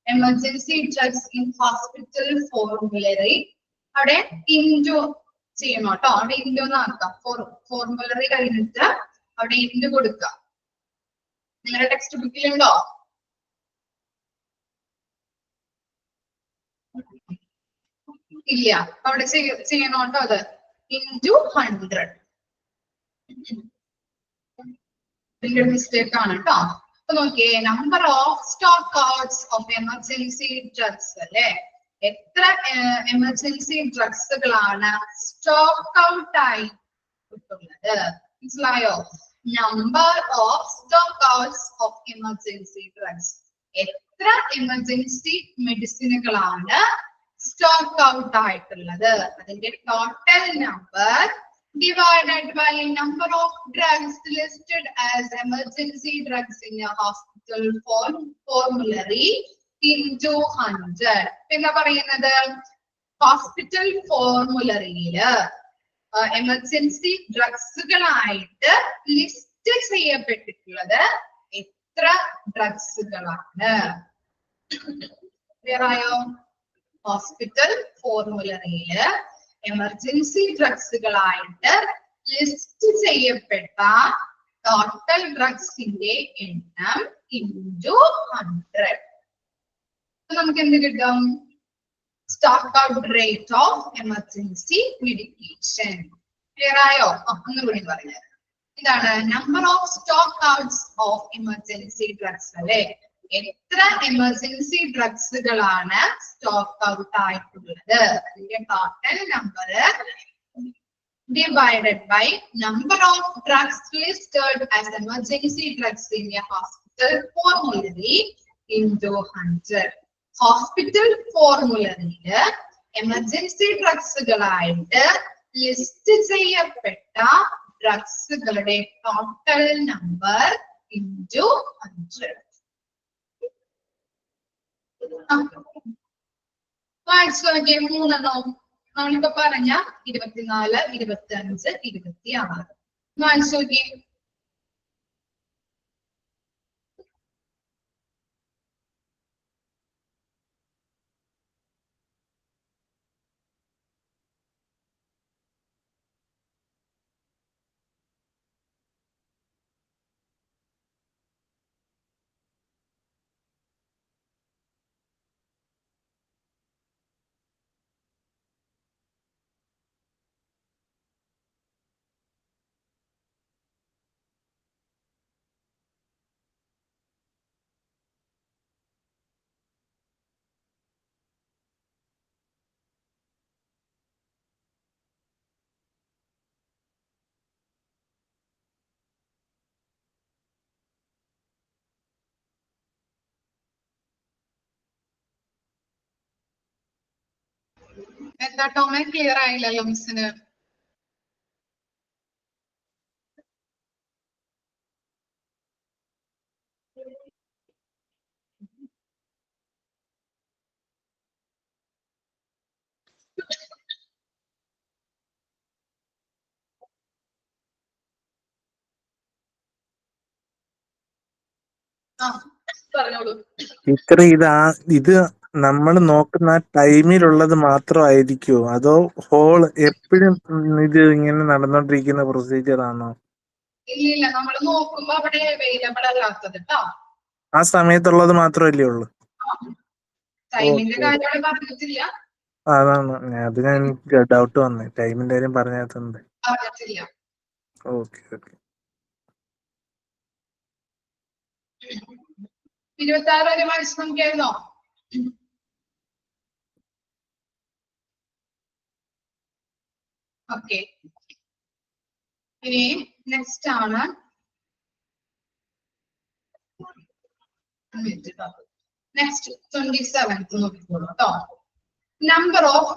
emergency drugs in hospital formulary. അവിടെ into ചെയ്യണം കേട്ടോ. അവിടെ into എന്നാക്കാം. ഫോർമുലറി കഴിഞ്ഞിട്ട് അവിടെ into കൊടുക്കുക. നിങ്ങളുടെ ടെക്സ്റ്റ് ബുക്കിലുണ്ടോ? ഇല്ല, അവിടെ ചെയ്യണം കേട്ടോ. അത് into 100 മിസ്റ്റേക്ക് ആണ് കേട്ടോ. അപ്പൊ നോക്കിയേ, number of stock outs of emergency drugs അല്ലെ? എത്ര എമർജൻസി ഡ്രഗ്സുകളാണ് സ്റ്റോക്ക് ഔട്ട് ആയി കിട്ടുന്നത്? മനസ്സിലായോ? number of stockouts of emergency drugs. എത്ര എമർജൻസി മെഡിസിനുകളാണ് സ്റ്റോക്ക് ഔട്ട് ആയിട്ടുള്ളത്, അതിന്റെ total number divided by number of drugs listed as emergency drugs in a hospital formulary into 100. എന്താ പറയുന്നത്, ഹോസ്പിറ്റൽ ഫോർമുലറിയില് എമർജൻസി ഡ്രഗ്സുകളായിട്ട് ലിസ്റ്റ് ചെയ്യപ്പെട്ടിട്ടുള്ളത് എത്ര ഡ്രഗ്സുകളാണ്? ക്ലിയറായോ? ഹോസ്പിറ്റൽ ഫോർമുലറിയില് എമർജൻസി ഡ്രഗ്സുകളായിട്ട് ലിസ്റ്റ് ചെയ്യപ്പെട്ട ടോട്ടൽ ഡ്രഗ്സിന്റെ എണ്ണം ഇൻറ്റു 100. നമുക്ക് എന്ത് കിട്ടും? Stock out rate of emergency medication. Clear ആയോ? ഒന്നുകൂടി പറയാം. ഇതാണ് number of stock outs of emergency drugs അല്ലെ. എത്ര എമർജൻസി ഡ്രഗ്സുകളാണ് സ്റ്റോക്ക് ഔട്ട് ആയിട്ടുള്ളത്, അതിന്റെ total number divided by number of drugs listed as emergency drugs in a hospital formulary into 100. Hospital ഫോർമുലറിയില് എമർജൻസി ഡ്രഗ്സുകളായിട്ട് ലിസ്റ്റ് ചെയ്യപ്പെട്ട ഡ്രഗ്സുകളുടെ ടോട്ടൽ നമ്പർ ഇൻറ്റു 100. മൂന്നെണ്ണം നമ്മളിപ്പോ പറഞ്ഞ 24, 25, 26. വായിച്ചോക്കെ. എന്താ ടോമെ, ക്ലിയർ ആയില്ലല്ലോ മിസ്സിന്? പറഞ്ഞോളൂ. ടീച്ചർ ഇത് നമ്മൾ നോക്കുന്ന ടൈമിലുള്ളത് മാത്രമായിരിക്കുമോ, അതോ ഹോൾ എപ്പോഴും ഇത് ഇങ്ങനെ നടന്നോണ്ടിരിക്കുന്ന പ്രൊസീജിയർ ആണോ? ഇല്ല, നമ്മൾ നോക്കുമ്പോ അവിടെ അവൈലബിൾ അല്ലാത്തത് ട്ടോ. ആ സമയത്തുള്ളത് മാത്രമല്ലേ ഉള്ളൂ? ടൈമിന്റെ കാര്യം പറഞ്ഞിട്ടില്ല. അതാണ് അത് ഞാൻ ഡൗട്ട് വന്നേ, ടൈമിന്റെ കാര്യം പറഞ്ഞിട്ടുണ്ട്. പറഞ്ഞിട്ടില്ല. Okay okay. 26 വരെ വായിച്ചു നോക്കിയായിരുന്നോ? ഓക്കെ. ഇനി നെക്സ്റ്റ് ആണ് നെക്സ്റ്റ് 27 നോക്കിക്കോളൂ കേട്ടോ. Number of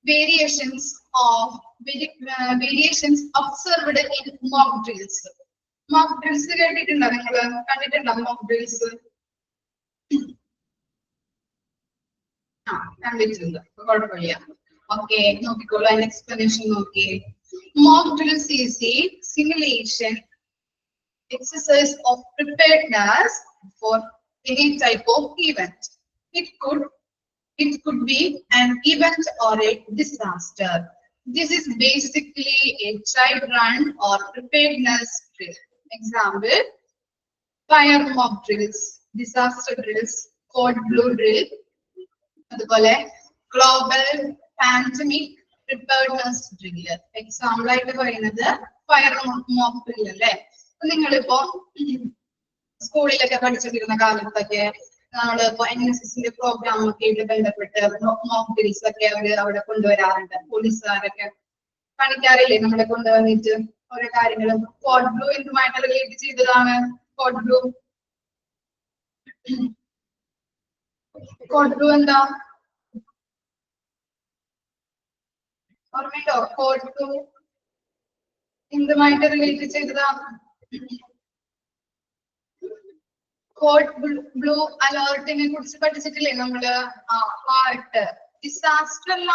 variations observed in mock drills. Mock drills കേട്ടിട്ടുണ്ടോ നിങ്ങള്? കണ്ടിട്ടുണ്ടോ മോക്ക് ഡ്രിൽസ്? കണ്ടിട്ടുണ്ട്, കുഴപ്പമില്ല. ഓക്കെ, നോക്കിക്കോളൂ. അതിന്റെ എക്സ്പ്ലനേഷൻ നോക്കിയേ. Mock drills is A simulation exercise of preparedness for any type of event. It could be an event or a disaster. This is basically a child run or preparedness drill. Example: fire mock drills, disaster drills, code blue drill. അതുപോലെ global pandemic preparedness drill. Example ആയിട്ട് പറയുന്നത് fire mock drill അല്ലേ. നിങ്ങളിപ്പോ സ്കൂളിലൊക്കെ പഠിച്ചിട്ടിരുന്ന കാലത്തൊക്കെ നമ്മളിപ്പോ NSSന്റെ പ്രോഗ്രാം ഒക്കെ ആയിട്ട് ബന്ധപ്പെട്ട് മോക്ക് ഡ്രിൽസ് ഒക്കെ അവര് അവിടെ കൊണ്ടുവരാറുണ്ട്. പോലീസുകാരൊക്കെ പണിക്കാറില്ലേ നമ്മളെ കൊണ്ടുവന്നിട്ട് ഓരോ കാര്യങ്ങളും. കോഡ് ബ്ലൂ എന്തുമായിട്ട് റിലേറ്റ് ചെയ്തതാണ്? കോഡ് ബ്ലൂ എന്താ ഓർമ്മയുണ്ടോ? കോഡ് ബ്ലൂ എന്തുമായിട്ട് റിലേറ്റ് ചെയ്തതാ? കോഡ് ബ്ലൂ അലേർട്ടിനെ കുറിച്ച് പഠിച്ചിട്ടില്ലേ നമ്മള്? ഹാർട്ട് ഡിസാസ്റ്റർ അല്ല,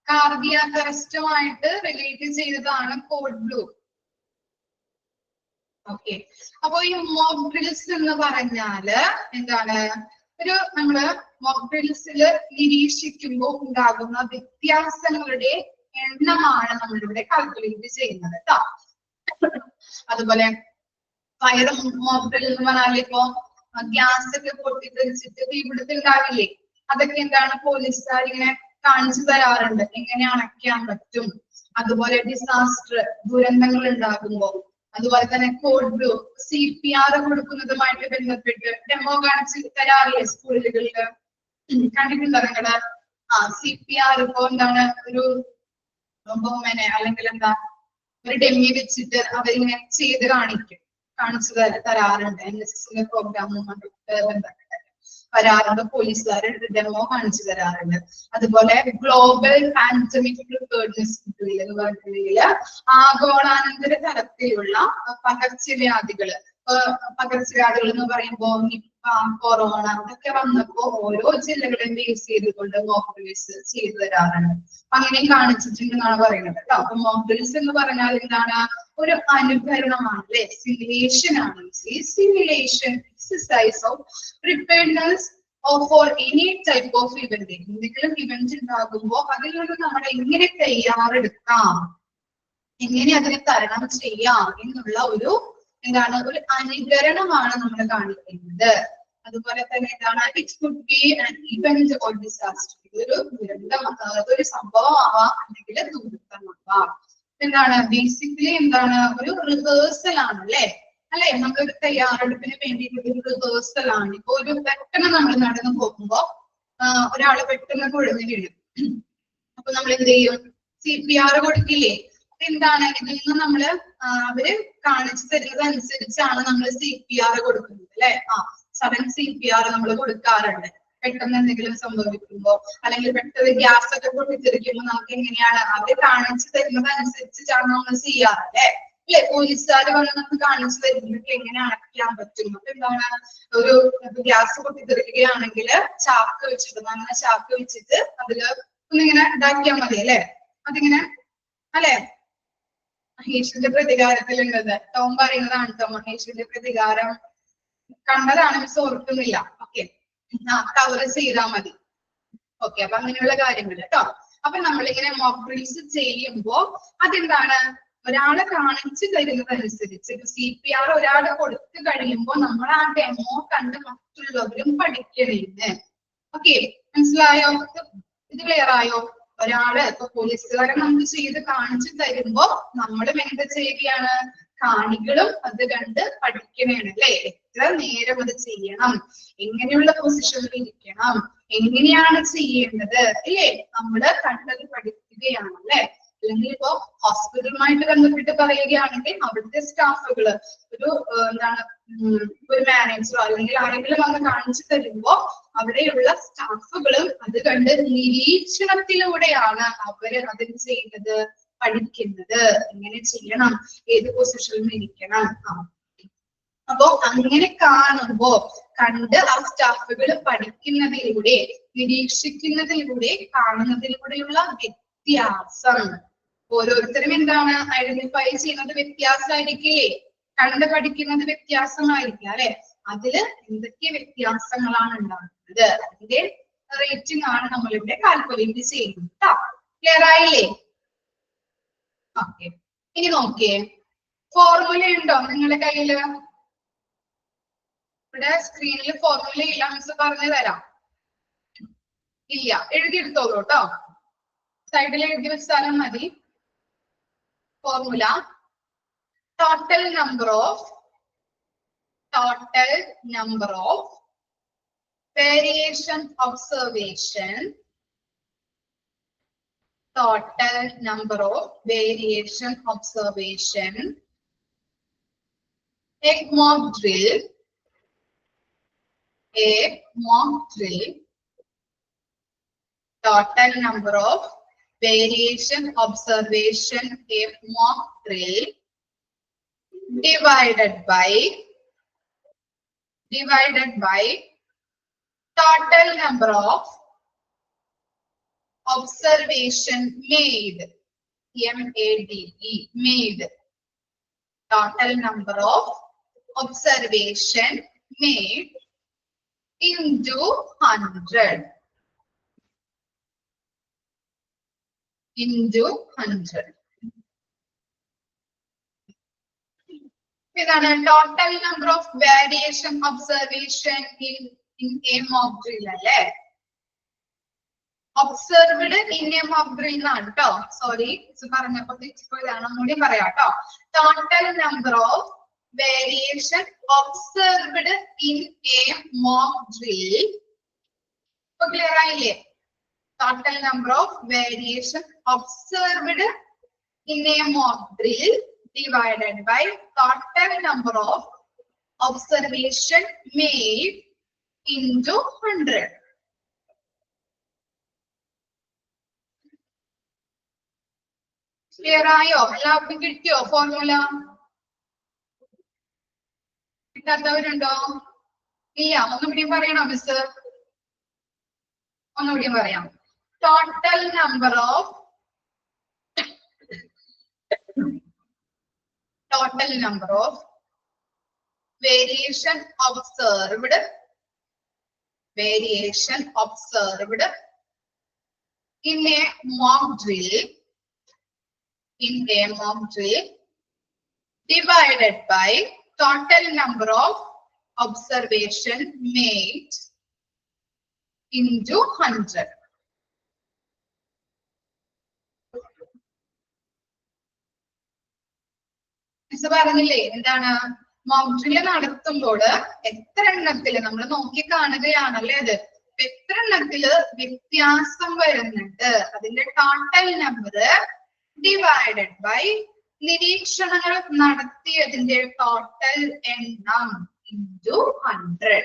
കാർഡിയാക് അറസ്റ്റുമായിട്ട് റിലേറ്റ് ചെയ്തതാണ് കോഡ് ബ്ലൂ. ഓക്കെ, അപ്പൊ ഈ മോക്ക് ഡ്രിൽസ് എന്ന് പറഞ്ഞാല് എന്താണ്? നമ്മള് മോക്ക് ഡ്രിൽസിൽ നിരീക്ഷിക്കുമ്പോൾ ഉണ്ടാകുന്ന വ്യത്യാസങ്ങളുടെ എണ്ണമാണ് നമ്മളിവിടെ കാൽക്കുലേറ്റ് ചെയ്യുന്നത് കേട്ടോ. അതുപോലെ ഫയർ മോക്ക് ഡ്രിൽ എന്ന് പറഞ്ഞാൽ ഇപ്പൊ ഗ്യാസ് ഒക്കെ പൊട്ടിത്തെറിച്ചിട്ട് തീപിടുത്തം ഉണ്ടാവില്ലേ? അതൊക്കെ എന്താണ് പോലീസുകാർ ഇങ്ങനെ കാണിച്ചു തരാറുണ്ട്, എങ്ങനെ അണയ്ക്കാൻ പറ്റും. അതുപോലെ ഡിസാസ്റ്റർ ദുരന്തങ്ങൾ ഉണ്ടാകുമ്പോൾ, അതുപോലെ തന്നെ കോഡ് ബ്ലൂ CPR കൊടുക്കുന്നതുമായിട്ട് ബന്ധപ്പെട്ട് ഡെമോ കാണിച്ച് തരാറില്ലേ സ്കൂളുകളില്? കണ്ടിട്ടുണ്ടോ നിങ്ങള്? CPR ഇപ്പൊ എന്താണ് ഒരു ബൊമ്മനെ അല്ലെങ്കിൽ എന്താ ഒരു ഡെമ്മി വെച്ചിട്ട് അവരിങ്ങനെ ചെയ്ത് കാണിച്ചു തരാറുണ്ട്. NSSന്റെ പ്രോഗ്രാമുമായിട്ട് ബന്ധപ്പെട്ട് വരാറുണ്ട്, പോലീസുകാർ ഡെമോ കാണിച്ചു തരാറുണ്ട്. അതുപോലെ ഗ്ലോബൽ പാൻഡമിക് പ്രിപ്പയർഡ്നെസ് ഡ്രില്ല് ആഗോളാനന്തര തലത്തിലുള്ള പകർച്ചവ്യാധികള് എന്ന് പറയുമ്പോ നിപ്പ, കൊറോണ ഇതൊക്കെ വന്നപ്പോ ഓരോ ജില്ലകളെയും ബേസ് ചെയ്തുകൊണ്ട് മോക്ക് ഡ്രിൽസ് ചെയ്തു തരാറുണ്ട്. അങ്ങനെ കാണിച്ചിട്ടുണ്ടെന്നാണ് പറയുന്നത് കേട്ടോ. അപ്പൊ മോക്ക് ഡ്രിൽസ് എന്ന് പറഞ്ഞാൽ എന്താണ്? ഒരു അനുകരണമാണ് അല്ലെ, സിമുലേഷൻ ആണ്. Simulation exercise of preparedness for any type of event. എന്തെങ്കിലും ഇവന്റ് ഉണ്ടാകുമ്പോൾ അതിൽ നിന്ന് നമ്മൾ എങ്ങനെ തയ്യാറെടുക്കാം, എങ്ങനെ അതിനെ തരണം ചെയ്യാം എന്നുള്ള ഒരു ഒരു അനുകരണമാണ് നമ്മൾ കാണിക്കുന്നത്. അതുപോലെ തന്നെ എന്താണ്? It could be an event or disaster. ഇതൊരു ദുരന്തം, അതൊരു സംഭവം ആവാം, അല്ലെങ്കിൽ ദുരന്തമാവാം. എന്താണ് ബേസിക്കലി എന്താണ്? ഒരു റിഹേഴ്സൽ ആണ് അല്ലെ? നമ്മളൊരു തയ്യാറെടുപ്പിന് വേണ്ടിയിട്ടുള്ള ഒരു റിഹേഴ്സൽ ആണ്. ഇപ്പൊ ഒരു പെട്ടെന്ന് നമ്മൾ നടന്നു പോകുമ്പോ ഒരാള് പെട്ടെന്ന് കുഴഞ്ഞു വീഴും. അപ്പൊ നമ്മൾ എന്ത് ചെയ്യും? CPR കൊടുക്കില്ലേ? എന്താണ് ഇതിൽ നിന്ന് നമ്മള് അവര് കാണിച്ചു തരുന്നത് അനുസരിച്ചാണ് നമ്മൾ CPR കൊടുക്കുന്നത് അല്ലെ? സഡൻ CPR നമ്മൾ കൊടുക്കാറുണ്ട്. പെട്ടെന്ന് എന്തെങ്കിലും സംഭവിക്കുമ്പോ, അല്ലെങ്കിൽ പെട്ടെന്ന് ഗ്യാസ് ഒക്കെ പൊട്ടിത്തെറിക്കുമ്പോ നമുക്ക് എങ്ങനെയാണ് അവര് കാണിച്ചു തരുന്നത് അനുസരിച്ചിട്ടാണ് നമ്മൾ ചെയ്യാറ് അല്ലെ? പോലീസുകാർ വന്ന് നമുക്ക് കാണിച്ചു തരുന്നത് എങ്ങനെ അടയ്ക്കാൻ പറ്റും. അപ്പൊ എന്താണ്? ഒരു ഗ്യാസ് പൊട്ടിത്തെറിക്കുകയാണെങ്കിൽ ചാക്ക് വെച്ചിട്ട്, അങ്ങനെ ചാക്ക് വെച്ചിട്ട് അതില് ഒന്നിങ്ങനെ ഇതാക്കിയാൽ മതി അല്ലെ? അതിങ്ങനെ അല്ലെ? മഹേഷിന്റെ പ്രതികാരത്തിലുള്ളത് ടോം പറയുന്നതാണ് കേട്ടോ. മഹേഷിന്റെ പ്രതികാരം കണ്ടതാണ്, മിസ് ഓർക്കുന്നില്ല. ഓക്കെ, കവർ ചെയ്താൽ മതി. ഓക്കെ, അപ്പൊ അങ്ങനെയുള്ള കാര്യങ്ങൾ കേട്ടോ. അപ്പൊ നമ്മളിങ്ങനെ മോക്ക് ഡ്രിൽസ് ചെയ്യുമ്പോ അതെന്താണ്? ഒരാളെ കാണിച്ചു തരുന്നതനുസരിച്ച് CPR ഒരാള് കൊടുത്തു കഴിയുമ്പോൾ നമ്മൾ ആ ഡെമോ കണ്ട് മറ്റുള്ളവരും പഠിക്കണേന്ന്. ഓക്കെ, മനസ്സിലായോ? ഇത് ക്ലിയർ ആയോ? ഒരാള് ഇപ്പൊ പോലീസുകാരെ നമുക്ക് ചെയ്ത് കാണിച്ചു തരുമ്പോ നമ്മളും എന്ത് ചെയ്യുകയാണ്? കാണികളും അത് കണ്ട് പഠിക്കണേണ് അല്ലെ? എത്ര നേരം അത് ചെയ്യണം, എങ്ങനെയുള്ള പൊസിഷനിൽ ഇരിക്കണം, എങ്ങനെയാണ് ചെയ്യേണ്ടത് അല്ലേ? നമ്മള് കണ്ടത് പഠിക്കുകയാണ് അല്ലെ? അല്ലെങ്കിൽ ഇപ്പോ ഹോസ്പിറ്റലുമായിട്ട് ബന്ധപ്പെട്ട് പറയുകയാണെങ്കിൽ അവിടുത്തെ സ്റ്റാഫുകള് ഒരു മാനേജറോ അല്ലെങ്കിൽ ആരെങ്കിലും വന്ന് കാണിച്ചു തരുമ്പോ അവിടെയുള്ള സ്റ്റാഫുകളും അത് കണ്ട് നിരീക്ഷണത്തിലൂടെയാണ് അവര് അതിന് ചെയ്യുന്നത്, പഠിക്കുന്നത്. എങ്ങനെ ചെയ്യണം, ഏത് പൊസിഷനിൽ ഇരിക്കണം. അപ്പോ അങ്ങനെ കണ്ട് ആ സ്റ്റാഫുകൾ പഠിക്കുന്നതിലൂടെ, നിരീക്ഷിക്കുന്നതിലൂടെ, കാണുന്നതിലൂടെയുള്ള വ്യത്യാസം ഓരോരുത്തരും എന്താണ് ഐഡന്റിഫൈ ചെയ്യുന്നത് വ്യത്യാസമായിരിക്കില്ലേ? കണ്ട് പഠിക്കുന്നത് വ്യത്യാസമായിരിക്കും അല്ലെ? അതില് എന്തൊക്കെ വ്യത്യാസങ്ങളാണ് ഉണ്ടാകുന്നത്, അതിന്റെ റേറ്റിംഗ് ആണ് നമ്മളിവിടെ കാൽക്കുലേറ്റ് ചെയ്യുന്നത്. ക്ലിയർ ആയില്ലേ? ഓക്കെ, ഇനി നോക്കിയേ, ഫോർമുല ഉണ്ടോ നിങ്ങളുടെ കയ്യില്? ഇവിടെ സ്ക്രീനിൽ ഫോർമുല ഇല്ല, മിസ് പറഞ്ഞു തരാം. ഇല്ല, എഴുതിയെടുത്തോളൂ കേട്ടോ, സൈഡിൽ എഴുതി വെച്ചാലും മതി. Formula total number of variation observation total number of variation observation, a mock drill, total number of variation observation, a mock drill, divided by total number of observation made, M-A-D-E, made, total number of observation made into 100. Into 100. ഇതാണ് total number of variation observation in a mock drill അല്ലേ? Observed in a mock drill എന്നാണ് ട്ടോ. സോറി പറഞ്ഞപ്പോ തെറ്റിപ്പോയതാണ്, ഒന്നുകൂടി പറയാം ട്ടോ. Total number of variation observed in a mock drill. ഇപ്പൊ ക്ലിയർ ആയില്ലേ? Total number of variation observed in a mock drill divided by total number of observation made into 100. Clear ആയോ? എല്ലാവർക്കും കിട്ടിയോ ഫോർമുല? കിട്ടാത്തവരുണ്ടോ? ഇല്ല, ഒന്നുകൂടി പറയണോ മിസ്? ഒന്നുകൂടി പറയാം. Total number of variation observed in a mock drill divided by total number of observation made into 100. Miss പറഞ്ഞില്ലേ എന്താണ്? മോക്ക് ഡ്രിൽ നടത്തുമ്പോൾ എത്ര എണ്ണത്തില് നമ്മൾ നോക്കി കാണുകയാണല്ലേ അത്, എത്ര എണ്ണത്തില് വ്യത്യാസം വരുന്നുണ്ട് അതിന്റെ ടോട്ടൽ നമ്പർ ഡിവൈഡഡ് ബൈ നിരീക്ഷണങ്ങൾ നടത്തിയതിന്റെ ടോട്ടൽ എണ്ണം ഇൻറ്റു 100.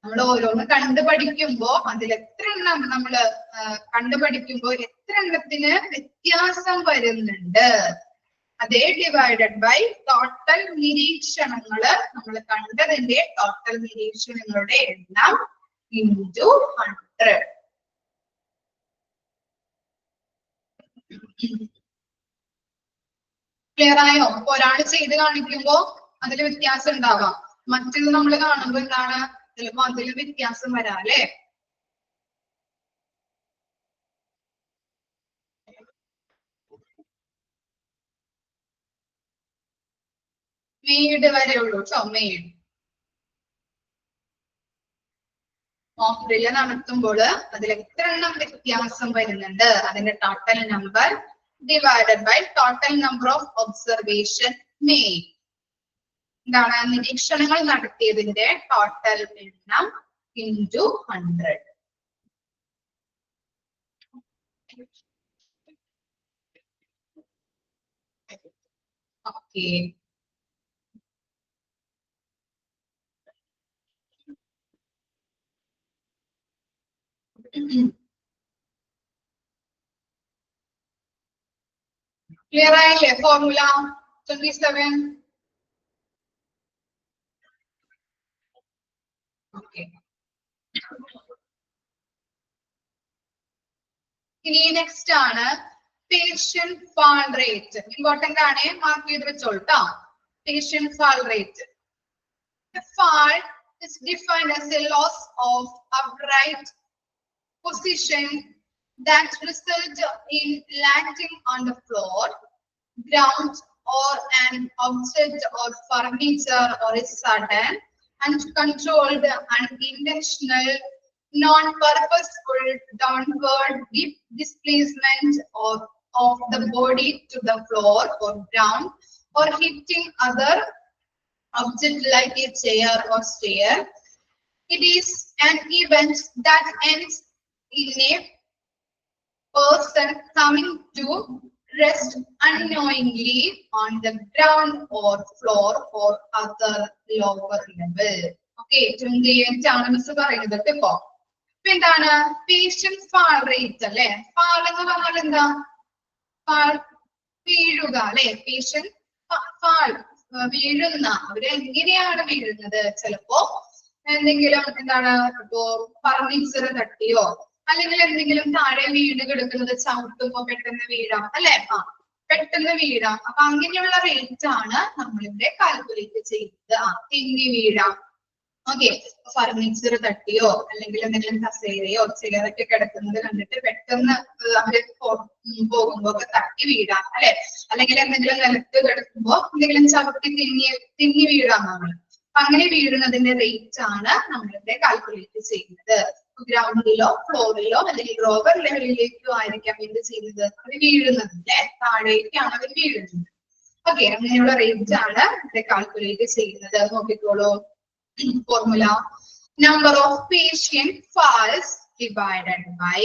നമ്മൾ ഓരോന്ന് കണ്ടുപഠിക്കുമ്പോ അതിൽ എത്ര എണ്ണം നമ്മൾ കണ്ടുപഠിക്കുമ്പോ എത്ര എണ്ണത്തിന് വ്യത്യാസം വരുന്നുണ്ട് അതേ ഡിവൈഡഡ് ബൈ ടോട്ടൽ നിരീക്ഷണങ്ങള് നമ്മൾ കണ്ടതിന്റെ ടോട്ടൽ നിരീക്ഷണങ്ങളുടെ എണ്ണം ഇൻറ്റു 100. ക്ലിയർ ആയോ? ഒരാൾ ചെയ്ത് കാണിക്കുമ്പോ അതിൽ വ്യത്യാസം ഉണ്ടാവാം, മറ്റേത് നമ്മൾ കാണുമ്പോ എന്താണ് ചിലപ്പോ അതിൽ വ്യത്യാസം വരാം അല്ലെ? മെയ്ഡ് വരെ ഉള്ളൂ കേട്ടോ. മെയ്ഡ് മോക്ക് ഡ്രിൽ നടത്തുമ്പോൾ അതിൽ എത്ര എണ്ണം വ്യത്യാസം വരുന്നുണ്ട് അതിന്റെ total number divided by total number of observation made. എന്താണ്? നിരീക്ഷണങ്ങൾ നടത്തിയതിന്റെ ടോട്ടൽ എണ്ണം ഇൻറ്റു 100. ഓക്കെ, ക്ലിയർ ആയില്ലേ? ഫോർമുല 27. ഓക്കെ, ഇനി നെക്സ്റ്റ് ആണ് patient fall rate. ഇമ്പോർട്ടന്റ് ആണ്, മാർക്ക് ചെയ്ത് വെച്ചോളൂ. patient fall rate. The fall is defined as a loss of upright position that result in landing on the floor, ground, or an object or furniture, or a sudden and controlled unintentional non-purposeful downward displacement of the body to the floor or ground, or hitting other object like a chair or stair. It is an event that ends in a person coming to rest unknowingly on the ground or floor or other lower level. Okay, എന്ത് ആണ് മിസ് പറയുന്നത് ഇപ്പൊ എന്താണ് patient fall rate അല്ലെ? fall എന്ന് പറഞ്ഞാൽ എന്താ? fall വീഴുക അല്ലെ? patient fall വീഴുന്ന, അവര് എങ്ങനെയാണ് വീഴുന്നത്? ചിലപ്പോ എന്തെങ്കിലും എന്താണ് ഇപ്പോ ഫർണിച്ചർ തട്ടിയോ അല്ലെങ്കിൽ എന്തെങ്കിലും താഴെ വീട് കിടക്കുന്നത് ചവിട്ടുമ്പോ പെട്ടെന്ന് വീഴാം അല്ലെ? പെട്ടെന്ന് വീഴാം. അപ്പൊ അങ്ങനെയുള്ള റേറ്റ് ആണ് നമ്മളിവിടെ കാൽക്കുലേറ്റ് ചെയ്യുന്നത്. തിങ്ങി വീഴാം. ഓക്കെ, ഫർണിച്ചർ തട്ടിയോ അല്ലെങ്കിൽ എന്തെങ്കിലും കസേരയോ ചിലരൊക്കെ കിടക്കുന്നത് കണ്ടിട്ട് പെട്ടെന്ന് അവര് പോകുമ്പോ ഒക്കെ തട്ടി വീഴാം അല്ലെ? അല്ലെങ്കിൽ എന്തെങ്കിലും നിലത്ത് കിടക്കുമ്പോ എന്തെങ്കിലും ചവിട്ടി തിങ്ങി വീഴാം നമ്മൾ. അങ്ങനെ വീഴുന്നതിന്റെ റേറ്റ് ആണ് നമ്മളിവിടെ കാൽക്കുലേറ്റ് ചെയ്യുന്നത്. ഗ്രൗണ്ടിലോ ഫ്ലോറിലോ അല്ലെങ്കിൽ ലോവർ ലെവലിലേക്കോ ആയിരിക്കാം എന്ത് ചെയ്യുന്നത്? അത് വീഴുന്നത് അല്ലെ? താഴേക്കാണ് അവർ വീഴുന്നത്. ഓക്കെ, അങ്ങനെയുള്ള റേറ്റ് ആണ് ഇവിടെ കാൽക്കുലേറ്റ് ചെയ്യുന്നത്. നോക്കിക്കോളൂ formula. Number of patient falls divided by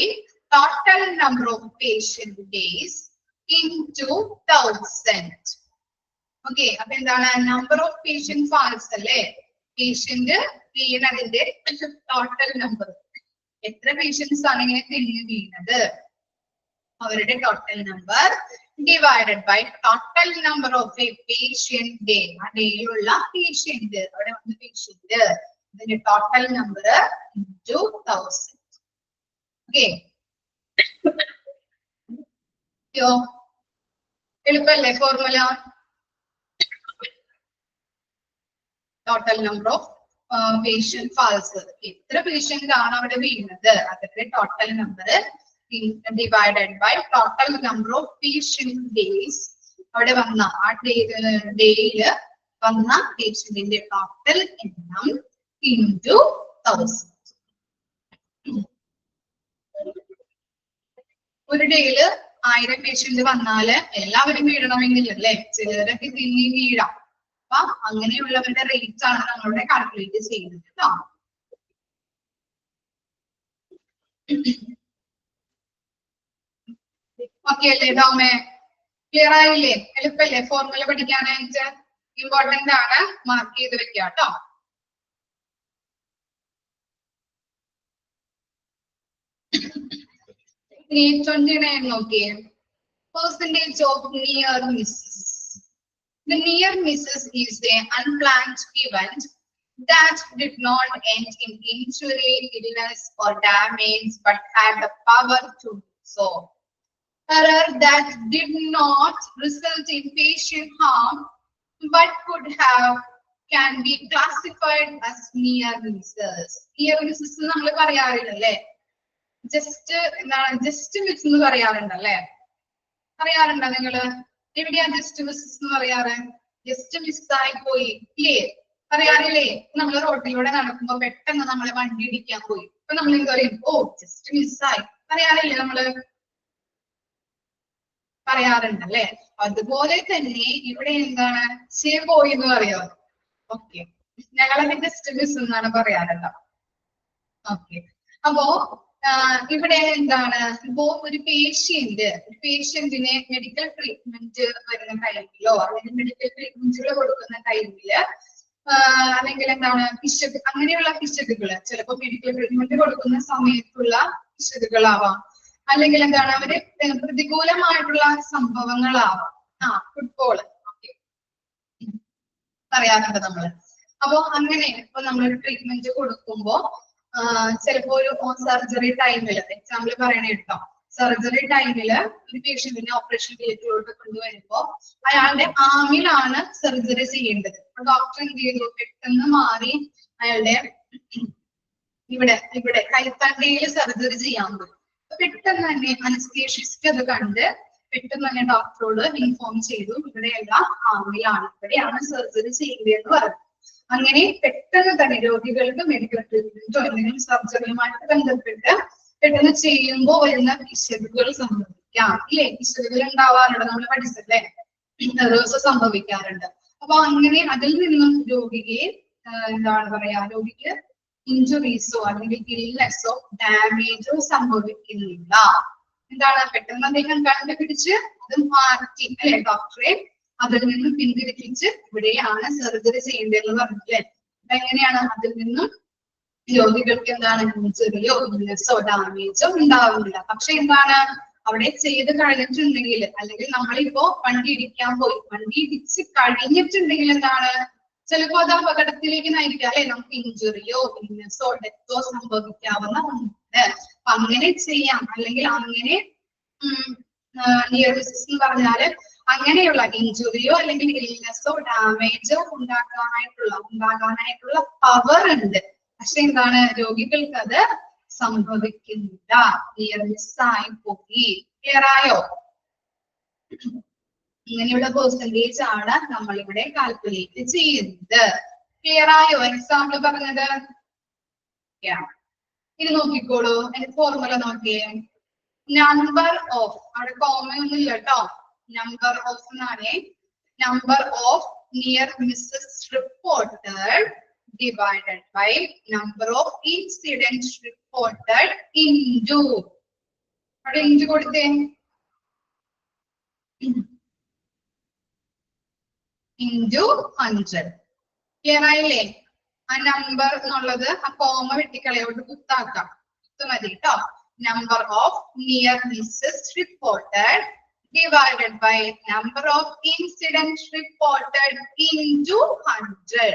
total number of patient days into 1000. Okay, അപ്പൊ എന്താണ് നമ്പർ ഓഫ് patient falls അല്ലെ? പേഷ്യന്റ് വീണതിന്റെ ടോട്ടൽ നമ്പർ, എത്ര പേഷ്യൻസ് ആണ് ഇങ്ങനെ തിരിഞ്ഞു വീണത്, അവരുടെ total number divided by total number of a patient day. ആ ഡേയിലുള്ള പേഷ്യന്റ്, അവിടെ വന്ന പേഷ്യന്റ്, ഇതിന്റെ ടോട്ടൽ നമ്പർ ഇൻടു 1000. ഓക്കെ, എളുപ്പല്ലേ formula? Total number of patient falls, എത്ര പേഷ്യന്റ് ആണ് അവിടെ വീണത് അതിന്റെ total number divided by total number of patient days, അവിടെ വന്ന ആ ഡേയില് വന്ന പേഷ്യന്റിന്റെ ടോട്ടൽ എണ്ണം ഇൻടു 1000. ഒരു ഡേയില് 1000 പേഷ്യന്റ് വന്നാല് എല്ലാവരും വീഴണമെങ്കിൽ അല്ലെ? ചിലരൊക്കെ തിങ്ങി വീഴാം. അപ്പൊ അങ്ങനെയുള്ളവരുടെ റേറ്റ് ആണ് നമ്മളിവിടെ കാൽക്കുലേറ്റ് ചെയ്യുന്നത് കേട്ടോ. ഓക്കെ അല്ലേ ഡോമേ? ക്ലിയർ ആയില്ലേ? എളുപ്പല്ലേ ഫോർമുല പഠിക്കാനായിട്ട്? ഇമ്പോർട്ടന്റ് ആണ്, മാർക്ക് ചെയ്ത് വെക്കുക കേട്ടോ. ഇനി 29 നോക്കിയേ. Percentage of near misses. The near misses is an unplanned event that did not end in injury, illness, or damage, but had the power to do so. Error that did not result in patient harm, but could have, can be classified as near misses. Near misses നമ്മൾ പറയാറില്ലല്ലേ? ജസ്റ്റ് എന്താണ് ജസ്റ്റ് മിസ് എന്ന് പറയാറുണ്ടല്ലേ? പറയാറുണ്ടോ നിങ്ങള്? എവിടെയാ ജസ്റ്റ് മിസ് എന്ന് പറയാറ്? ജസ്റ്റ് മിസ്സായി പോയി ഇല്ലേ? പറയാറില്ലേ? നമ്മൾ റോഡിലൂടെ നടക്കുമ്പോ പെട്ടെന്ന് നമ്മളെ വണ്ടി ഇടിക്കാൻ പോയി, അപ്പൊ നമ്മൾ എന്താ പറയും? ഓ ജസ്റ്റ് മിസ്സായി. പറയാറില്ലേ? നമ്മള് പറയാറുണ്ടല്ലേ? അതുപോലെ തന്നെ ഇവിടെ എന്താണ് പോയി എന്ന് പറയാറ്. ഓക്കെ, ഞങ്ങളത് ജസ്റ്റ് മിസ് എന്നാണ് പറയാറുണ്ടോ? ഓക്കെ, അപ്പോ ഇവിടെ എന്താണ് ഇപ്പോ ഒരു പേഷ്യന്റിനെ മെഡിക്കൽ ട്രീറ്റ്മെന്റ് വരുന്ന ടൈമിലോ അല്ലെങ്കിൽ മെഡിക്കൽ ട്രീറ്റ്മെന്റുകൾ കൊടുക്കുന്ന ടൈമില് അല്ലെങ്കിൽ എന്താണ് പിശക്, അങ്ങനെയുള്ള പിശകുകള് ചിലപ്പോ മെഡിക്കൽ ട്രീറ്റ്മെന്റ് കൊടുക്കുന്ന സമയത്തുള്ള പിശകുകളാവാം, അല്ലെങ്കിൽ എന്താണ് അവര് പ്രതികൂലമായിട്ടുള്ള സംഭവങ്ങളാവാം. ഫുട്ബോള് പറയാറുണ്ട് നമ്മള്. അപ്പൊ അങ്ങനെ ഇപ്പൊ നമ്മളൊരു ട്രീറ്റ്മെന്റ് കൊടുക്കുമ്പോ ചിലപ്പോ ഒരു സർജറി ടൈമില് എക്സാമ്പിൾ പറയണ കേട്ടോ, സർജറി ടൈമില് ഒരു പേഷ്യന്റിനെ ഓപ്പറേഷൻ തിയേറ്ററിലോട്ട് കൊണ്ടുവരുമ്പോ അയാളുടെ ആമിലാണ് സർജറി ചെയ്യേണ്ടത്. അപ്പൊ ഡോക്ടർ എന്ത് ചെയ്തു? പെട്ടെന്ന് മാറി അയാളുടെ ഇവിടെ കൈത്തണ്ടയിൽ സർജറി ചെയ്യാൻ പോയി. പെട്ടെന്ന് തന്നെ അനസ്തേഷ്യസ്റ്റ് അത് കണ്ട് പെട്ടെന്ന് തന്നെ ഡോക്ടറോട് ഇൻഫോം ചെയ്തു, ഇവിടെയല്ല ആമിലാണ്, ഇവിടെയാണ് സർജറി ചെയ്യേണ്ടതെന്ന് പറഞ്ഞു. അങ്ങനെ പെട്ടെന്ന് തന്നെ രോഗികൾക്ക് മെഡിക്കൽ ട്രീറ്റ്മെന്റോ എന്തെങ്കിലും സർജറിയുമായിട്ട് ബന്ധപ്പെട്ട് പെട്ടെന്ന് ചെയ്യുമ്പോൾ വരുന്ന പിശകുകൾ സംഭവിക്കാം ഇല്ലേ? പിശകുകൾ ഉണ്ടാവാറുണ്ട്, നമ്മൾ പഠിച്ചല്ലേ? ദിവസം സംഭവിക്കാറുണ്ട്. അപ്പൊ അങ്ങനെ അതിൽ നിന്നും രോഗിക്ക് എന്താണ് പറയാ, രോഗിക്ക് ഇഞ്ചുറീസോ അല്ലെങ്കിൽ ഇൽനെസ്സോ ഡാമേജോ സംഭവിക്കുന്നില്ല എന്താണ് പെട്ടെന്ന് അദ്ദേഹം കണ്ടുപിടിച്ച് അത് മാറ്റി അല്ലെ, ഡോക്ടറെ അതിൽ നിന്ന് പിന്തിരിപ്പിച്ച് ഇവിടെയാണ് സർജറി ചെയ്യേണ്ടതെന്ന് പറഞ്ഞില്ലേ. എങ്ങനെയാണ് അതിൽ നിന്നും രോഗികൾക്ക് എന്താണ് ചെറിയോ ഇല്ലസോ ഡാമേജോ ഉണ്ടാവുന്നില്ല. പക്ഷെ എന്താണ് അവിടെ ചെയ്ത് കഴിഞ്ഞിട്ടുണ്ടെങ്കിൽ, അല്ലെങ്കിൽ നമ്മളിപ്പോ വണ്ടി ഇടിക്കാൻ പോയി, വണ്ടി ഇടിച്ച് കഴിഞ്ഞിട്ടുണ്ടെങ്കിൽ എന്താണ് ചിലപ്പോ അത് അപകടത്തിലേക്ക് നയിക്കുക അല്ലെ, നമുക്ക് ഇഞ്ചുറിയോ ഇല്ലസോ ഡെത്തോ സംഭവിക്കാവുന്ന ഉണ്ട്. അപ്പൊ അങ്ങനെ ചെയ്യാം, അല്ലെങ്കിൽ അങ്ങനെ നിയർ മിസ്സസ് എന്ന് പറഞ്ഞാല് അങ്ങനെയുള്ള ഇഞ്ചുറിയോ അല്ലെങ്കിൽ ഇൽനെസ്സോ ഡാമേജോ ഉണ്ടാകാനായിട്ടുള്ള പവർ ഉണ്ട്. പക്ഷെ എന്താണ് രോഗികൾക്ക് അത് സംഭവിക്കുന്നില്ല, നിയർ മിസ്സായി പോയി. ക്ലിയർ ആയോ? ഇങ്ങനെയുള്ള പെർസെന്റേജ് ആണ് നമ്മളിവിടെ കാൽക്കുലേറ്റ് ചെയ്യുന്നത്. ക്ലിയർ ആയോ? എക്സാമ്പിൾ പറഞ്ഞത് ഇത് നോക്കിക്കോളൂ, അതിന്റെ ഫോർമുല നോക്കിയേ. നമ്പർ ഓഫ്, അവിടെ കോമ ഒന്നും ഇല്ല കേട്ടോ, number of number of near misses reported divided by number of incidents reported into കൊടുത്തേ into 100. ക്ലിയർ ആയില്ലേ? ആ നമ്പർ എന്നുള്ളത് ആ കോമ വെട്ടിക്കളയോട് കുത്താക്കാം, മതി കേട്ടോ. number of near misses reported divided by number of incidents reported into 100.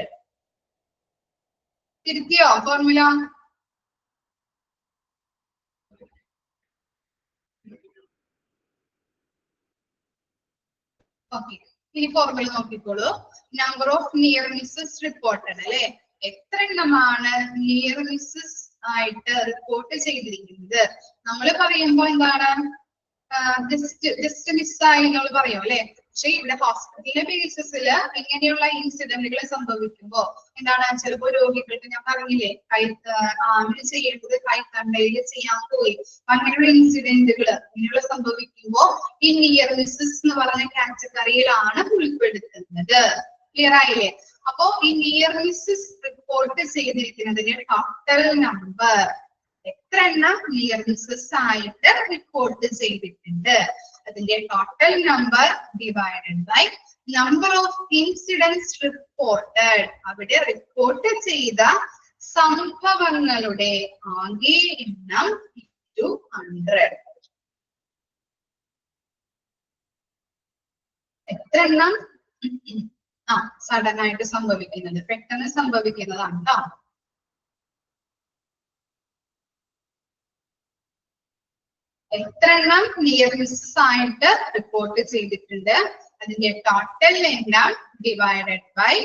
തിരുത്തിയോ ഫോർമുല? ഓക്കെ, ഇനി ഫോർമുല നോക്കിക്കോളൂ. Number of near misses reported അല്ലെ, എത്ര എണ്ണമാണ് നിയർ മിസ്സസ് ആയിട്ട് റിപ്പോർട്ട് ചെയ്തിരിക്കുന്നത്. നമ്മൾ പറയുമ്പോ എന്താണ് ജസ്റ്റ് മിസ്സായി നമ്മൾ പറയും അല്ലെ. പക്ഷെ ഇവിടെ ഹോസ്പിറ്റലിന്റെ ബേസിസിൽ ഇങ്ങനെയുള്ള ഇൻസിഡന്റുകൾ സംഭവിക്കുമ്പോ എന്താണ്, ചിലപ്പോ രോഗികൾക്ക് ഞാൻ പറഞ്ഞില്ലേ ആമിന് ചെയ്യേണ്ടത് കൈത്തണ്ടയിൽ ചെയ്യാൻ പോയി, അങ്ങനെയുള്ള ഇൻസിഡന്റുകൾ ഇങ്ങനെയുള്ള സംഭവിക്കുമ്പോ ഈ നിയർ മിസ്സസ് എന്ന് പറഞ്ഞ കാറ്റഗറിയിലാണ് ഉൾപ്പെടുത്തുന്നത്. ക്ലിയർ ആയില്ലേ? അപ്പോ ഈ നിയർ മിസ്സസ് റിപ്പോർട്ട് ചെയ്തിരിക്കുന്നതിന്റെ ടോട്ടൽ നമ്പർ, എത്ര എണ്ണം നിയർ മിസ്സസ് ആയിട്ട് റിപ്പോർട്ട് ചെയ്തിട്ടുണ്ട്, അതിന്റെ total number divided by number of incidents reported, അവിടെ റിപ്പോർട്ട് ചെയ്ത സംഭവങ്ങളുടെ ആകെ എണ്ണം into 100. എത്ര എണ്ണം സഡൻ ആയിട്ട് സംഭവിക്കുന്നത്, പെട്ടെന്ന് സംഭവിക്കുന്നതാണ് കേട്ടോ. എത്ര എണ്ണം നിയർ മിസ്സസ് ആയിട്ട് റിപ്പോർട്ട് ചെയ്തിട്ടുണ്ട്, അതിന്റെ ടോട്ടൽ എണ്ണം ഡിവൈഡഡ് ബൈ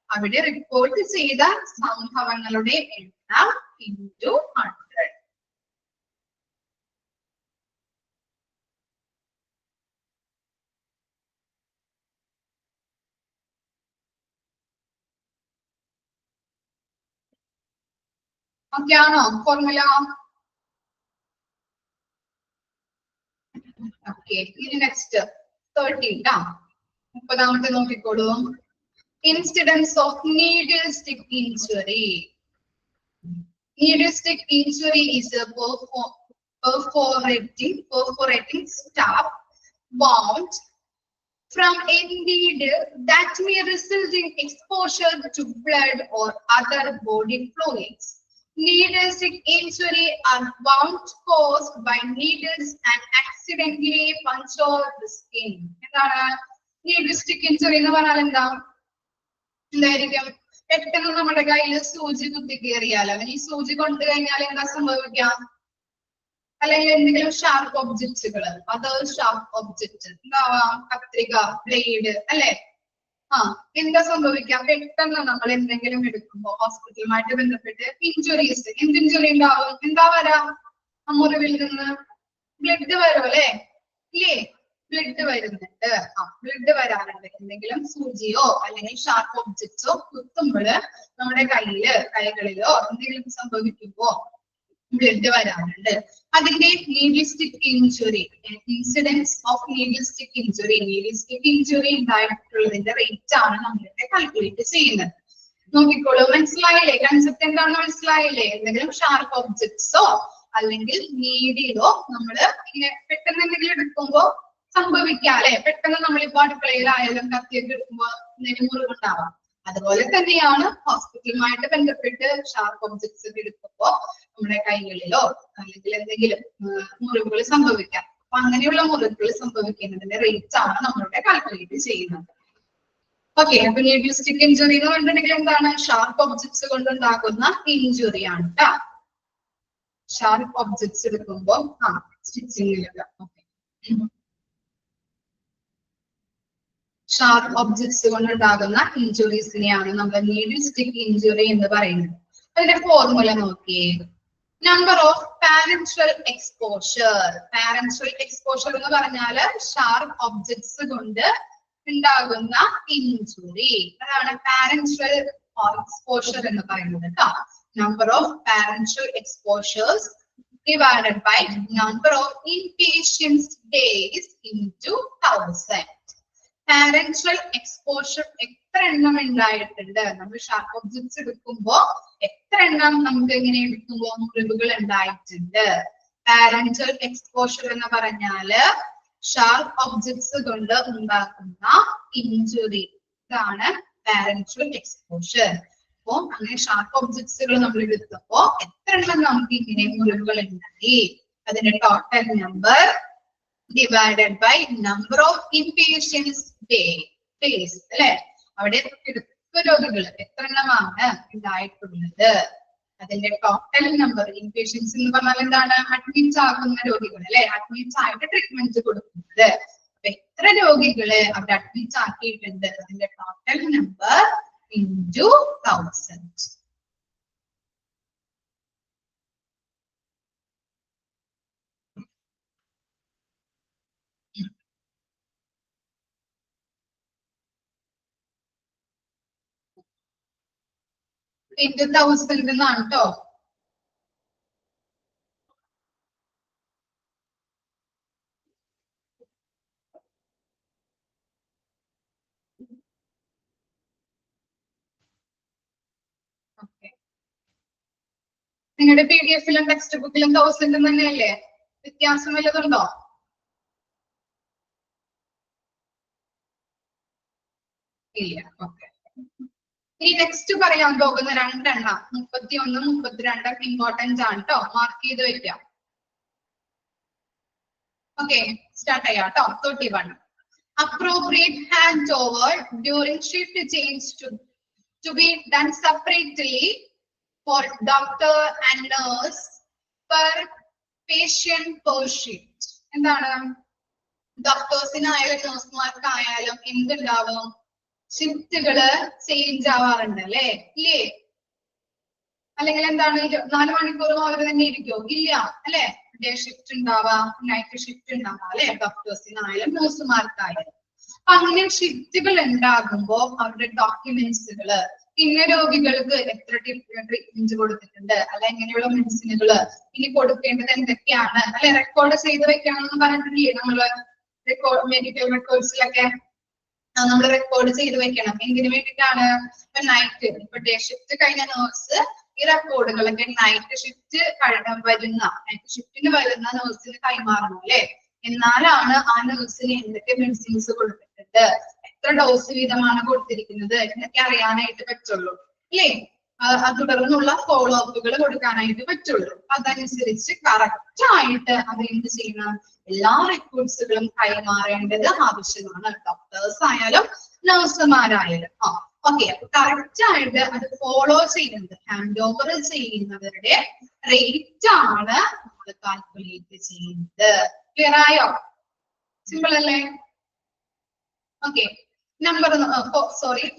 അവിടെ റിപ്പോർട്ട് ചെയ്ത സംഭവങ്ങളുടെ എണ്ണം into 100. ഓക്കെ ആണോ ഫോർമുല? ഓക്കെ, ഇനി നെക്സ്റ്റ് 30 ട്ടാ. 30ാമത്തെ നോക്കിക്കോളൂ. Incidents of needle stick injury. Needle stick injury is a perforating stab wound from a needle that may result in exposure to blood or other body fluids. Needle stick injury are wounds caused by needles and accidentally puncture the skin. എന്താണ് needle stick injury എന്ന് പറഞ്ഞാൽ എന്താ? എന്തായിരിക്കും? പെട്ടെന്ന് നമ്മുടെ കയ്യിൽ സൂചി കുത്തി കയറിയാൽ, അല്ലെങ്കിൽ ഈ സൂചി കൊണ്ടു കഴിഞ്ഞാൽ എന്താ സംഭവിക്കാം? അല്ലെങ്കിൽ എന്തെങ്കിലും ഷാർപ്പ് ഒബ്ജക്റ്റുകൾ, അത് ഷാർപ്പ് ഒബ്ജക്റ്റ് എന്താവാം, കത്രിക, ബ്ലേഡ് അല്ലെ. എന്താ സംഭവിക്കാം? പെട്ടെന്ന് നമ്മൾ എന്തെങ്കിലും എടുക്കുമ്പോ ഹോസ്പിറ്റലുമായിട്ട് ബന്ധപ്പെട്ട് ഇഞ്ചുറീസ്, എന്ത് ഇഞ്ചുറി ഉണ്ടാവും? എന്താ വരാ? മുറിവിൽ നിന്ന് ബ്ലഡ് വരും അല്ലെ, ഇല്ലേ? ബ്ലഡ് വരുന്നുണ്ട്. ബ്ലഡ് വരാറുണ്ട്. എന്തെങ്കിലും സൂചിയോ അല്ലെങ്കിൽ ഷാർപ്പ് ഒബ്ജക്ട്സോ കുത്തുമ്പോഴ് നമ്മുടെ കൈകളിലോ എന്തെങ്കിലും സംഭവിക്കുമ്പോ ബ്ലഡ് വരാറുണ്ട്. അതിന്റെ needle stick injury, incidence of needle stick injury, needle stick injury ഉണ്ടായിട്ടുള്ളതിന്റെ റേറ്റ് ആണ് നമ്മളിവിടെ കാൽക്കുലേറ്റ് ചെയ്യുന്നത്. നോക്കിക്കോളൂ, മനസ്സിലായില്ലേ? കൺസെപ്റ്റ് എന്താണെന്ന് മനസ്സിലായില്ലേ? എന്തെങ്കിലും ഷാർപ്പ് ഒബ്ജക്ട്സോ അല്ലെങ്കിൽ നീഡിലോ നമ്മൾ ഇങ്ങനെ പെട്ടെന്ന് എന്തെങ്കിലും എടുക്കുമ്പോൾ സംഭവിക്കാം അല്ലെ. പെട്ടെന്ന് നമ്മളിപ്പോ അടുക്കളയിലായാലും കത്തിയൊക്കെ എടുക്കുമ്പോൾ എന്തെങ്കിലും മുറിവുണ്ടാവാം. അതുപോലെ തന്നെയാണ് ഹോസ്പിറ്റലുമായിട്ട് ബന്ധപ്പെട്ട് ഷാർപ്പ് ഒബ്ജക്ട്സ് ഒക്കെ എടുക്കുമ്പോൾ നമ്മുടെ കൈകളിലോ അല്ലെങ്കിൽ എന്തെങ്കിലും മുറിവുകൾ സംഭവിക്കാം. അപ്പൊ അങ്ങനെയുള്ള മുറിവുകൾ സംഭവിക്കുന്നതിന്റെ റേറ്റ് ആണ് നമ്മളിവിടെ കാൽക്കുലേറ്റ് ചെയ്യുന്നത്. ഓക്കെ, അപ്പൊ ലിംഗ്വിസ്റ്റിക് ഇഞ്ചുറി എന്ന് പറഞ്ഞിട്ടുണ്ടെങ്കിൽ എന്താണ്? ഷാർപ്പ് ഒബ്ജക്ട്സ് കൊണ്ടുണ്ടാകുന്ന ഇഞ്ചുറി ആണ് കേട്ടോ. ഷാർപ്പ് ഒബ്ജക്ട്സ് എടുക്കുമ്പോൾ സ്റ്റിച്ചിങ്ങിലൊക്കെ ഷാർപ്പ് ഒബ്ജക്ട്സ് കൊണ്ടുണ്ടാകുന്ന ഇഞ്ചുറീസിനെയാണ് നമ്മൾ ലിംഗ്വിസ്റ്റിക് ഇഞ്ചുറി എന്ന് പറയുന്നത്. അതിന്റെ ഫോർമുല നോക്കിയേ. Number of parenteral exposure. Parenteral exposure എന്ന് പറഞ്ഞാല് ഷാർപ്പ് ഒബ്ജക്ട്സ് കൊണ്ട് ഉണ്ടാകുന്ന ഇഞ്ചുറി. അതാണ് പാരൻഷ്യൽ എക്സ്പോഷർ എന്ന് പറയുന്നത് കേട്ടോ. Number of parenteral exposures divided by number of inpatients days into 1000. Parenteral exposure എത്ര എണ്ണം ഉണ്ടായിട്ടുണ്ട്? നമ്മൾ ഷാർപ്പ് ഒബ്ജക്ട്സ് എടുക്കുമ്പോ എത്ര എണ്ണം നമുക്ക് എങ്ങനെ എടുക്കുമ്പോ മുറിവുകൾ ഉണ്ടായിട്ടുണ്ട്? പാരൻഷ്യൽ എക്സ്പോഷർ എന്ന് പറഞ്ഞാല് ഷാർപ്പ് ഒബ്ജക്ട്സ് കൊണ്ട് ഉണ്ടാക്കുന്ന ഇഞ്ചുറി. ഇതാണ് പാരൻഷ്യൽ എക്സ്പോഷർ. അപ്പോ അങ്ങനെ ഷാർപ്പ് ഒബ്ജക്ട്സുകൾ നമ്മൾ എടുത്തപ്പോ എത്ര എണ്ണം നമുക്ക് ഇങ്ങനെ മുറിവുകൾ ഉണ്ടായി? അതിന്റെ total number divided by number of inpatients days അല്ലെ. അവിടെ കിടപ്പ് രോഗികൾ എത്ര എണ്ണമാണ് ഉണ്ടായിട്ടുള്ളത്? അതിന്റെ ടോട്ടൽ നമ്പർ. ഇൻപേഷ്യൻസ് എന്ന് പറഞ്ഞാൽ എന്താണ്? അഡ്മിറ്റ് ആകുന്ന രോഗികൾ അല്ലെ. അഡ്മിറ്റ് ആയിട്ട് ട്രീറ്റ്മെന്റ് കൊടുക്കുന്നത്. അപ്പൊ എത്ര രോഗികള് അവിടെ അഡ്മിറ്റ് ആക്കിയിട്ടുണ്ട്? അതിന്റെ ടോട്ടൽ നമ്പർ into 1000. Into 1000 എന്നാണ് കേട്ടോ. നിങ്ങളുടെ PDF-ലും ടെക്സ്റ്റ് ബുക്കിലും 1000 തന്നെയല്ലേ? വ്യത്യാസം വല്ലതുണ്ടോ? ഇല്ല. ഓക്കെ. ഈ നെക്സ്റ്റ് പറയാൻ പോകുന്ന രണ്ടെണ്ണം 31, 32 ഇമ്പോർട്ടന്റ് ആണ് കേട്ടോ. മാർക്ക് ചെയ്ത് വെക്കാം. ഓക്കെ, സ്റ്റാർട്ട് ചെയ്യാം കേട്ടോ. 31. Appropriate handover during shift change to be done separately for doctor and nurse per patient per shift. എന്താണ്? ഡോക്ടേഴ്സിനായാലും നഴ്സുമാർക്കായാലും എന്തുണ്ടാവും? ഷിഫ്റ്റുകള് ചേഞ്ച് ആവാറുണ്ട് അല്ലേ? ഇല്ലേ? അല്ലെങ്കിൽ എന്താണ് 24 മണിക്കൂറും അവർ തന്നെ ഇരിക്കോ? ഇല്ല അല്ലെ. ഡേ ഷിഫ്റ്റ് ഉണ്ടാവാം, നൈറ്റ് ഷിഫ്റ്റ് ഉണ്ടാവാം അല്ലെ. ഡോക്ടേഴ്സിനായാലും നഴ്സുമാർക്കായാലും. അപ്പൊ അങ്ങനെ ഷിഫ്റ്റുകൾ ഉണ്ടാകുമ്പോ അവരുടെ ഡോക്യുമെന്റ്സുകള്, ഇന്ന രോഗികൾക്ക് എത്ര ട്രീറ്റ്മെന്റ് കൊടുത്തിട്ടുണ്ട് അല്ലെ, ഇങ്ങനെയുള്ള മെഡിസിനുകള് ഇനി കൊടുക്കേണ്ടത് എന്തൊക്കെയാണ് അല്ലെ, റെക്കോർഡ് ചെയ്ത് വെക്കണമെന്ന് പറഞ്ഞിട്ടില്ലേ നമ്മള് മെഡിക്കൽ റെക്കോർഡ്സിലൊക്കെ നമ്മൾ റെക്കോർഡ് ചെയ്ത് വെക്കണം. എന്തിനു വേണ്ടിയിട്ടാണ്? ഇപ്പൊ നൈറ്റ്, ഇപ്പൊ ഡേ ഷിഫ്റ്റ് കഴിഞ്ഞ നേഴ്സ് ഈ റെക്കോർഡുകളൊക്കെ നൈറ്റ് ഷിഫ്റ്റിന് വരുന്ന നേഴ്സിന് കൈമാറണം അല്ലെ. എന്നാലാണ് ആ നേഴ്സിന് എന്തൊക്കെ മെഡിസിൻസ് കൊടുത്തിട്ടുണ്ട്, എത്ര ഡോസ് വീതമാണ് കൊടുത്തിരിക്കുന്നത് എന്നൊക്കെ അറിയാനായിട്ട് പറ്റുള്ളൂ അല്ലേ. തുടർന്നുള്ള ഫോളോ അപ്പുകൾ കൊടുക്കാനായിട്ട് പറ്റുള്ളൂ. അതനുസരിച്ച് കറക്റ്റ് ആയിട്ട് അതെന്ത് ചെയ്യണം? എല്ലാ റെക്കോർഡ്സുകളും കൈമാറേണ്ടത് ആവശ്യമാണ്. ഡോക്ടേഴ്സ് ആയാലും നഴ്സുമാരായാലും. ഓക്കെ, അപ്പൊ കറക്റ്റ് ആയിട്ട് അത് ഫോളോ ചെയ്യുന്നത്, ഹാൻഡ് ഓവർ ചെയ്യുന്നവരുടെ റേറ്റ് ആണ് നമ്മൾ കാൽക്കുലേറ്റ് ചെയ്യുന്നത്. ക്ലിയർ ആയോ? സിമ്പിൾ അല്ലേ? ഓക്കെ,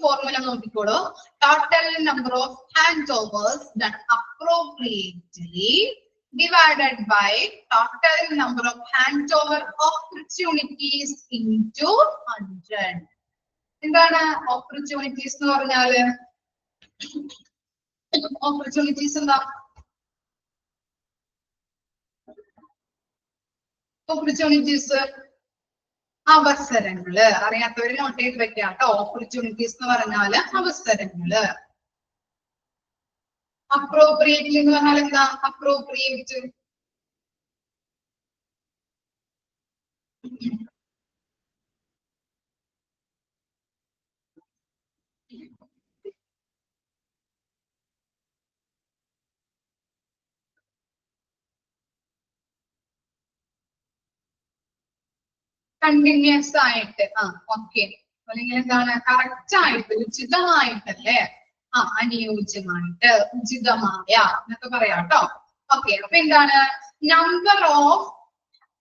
ഫോർമുല നോക്കിക്കോളൂ. Total number of hand overs done appropriately divided by total number of handover opportunities into 100. എന്താണ് ഓപ്പർച്യൂണിറ്റീസ് എന്ന് പറഞ്ഞാല്? ഓപ്പർച്യൂണിറ്റീസ് എന്താ? ഓപ്പർച്യൂണിറ്റീസ് അവസരങ്ങള്. അറിയാത്തവര് നോട്ട് ചെയ്ത് വെക്കാം കേട്ടോ. ഓപ്പർച്യൂണിറ്റീസ് എന്ന് പറഞ്ഞാല് അവസരങ്ങള്. അപ്രോപ്രിയേറ്റ്ലി എന്ന് പറഞ്ഞാൽ എന്താ? അപ്രോപ്രിയേറ്റ് കണ്ടിന്യൂസ് ആയിട്ട് ഓക്കെ, അല്ലെങ്കിൽ എന്താണ് കറക്റ്റ് ആയിട്ട് ഉചിതമായിട്ടല്ലേ, അനുയോജ്യമായിട്ട്, ഉചിതമായ എന്നൊക്കെ പറയാം കേട്ടോ. ഓക്കെ, അപ്പൊ എന്താണ്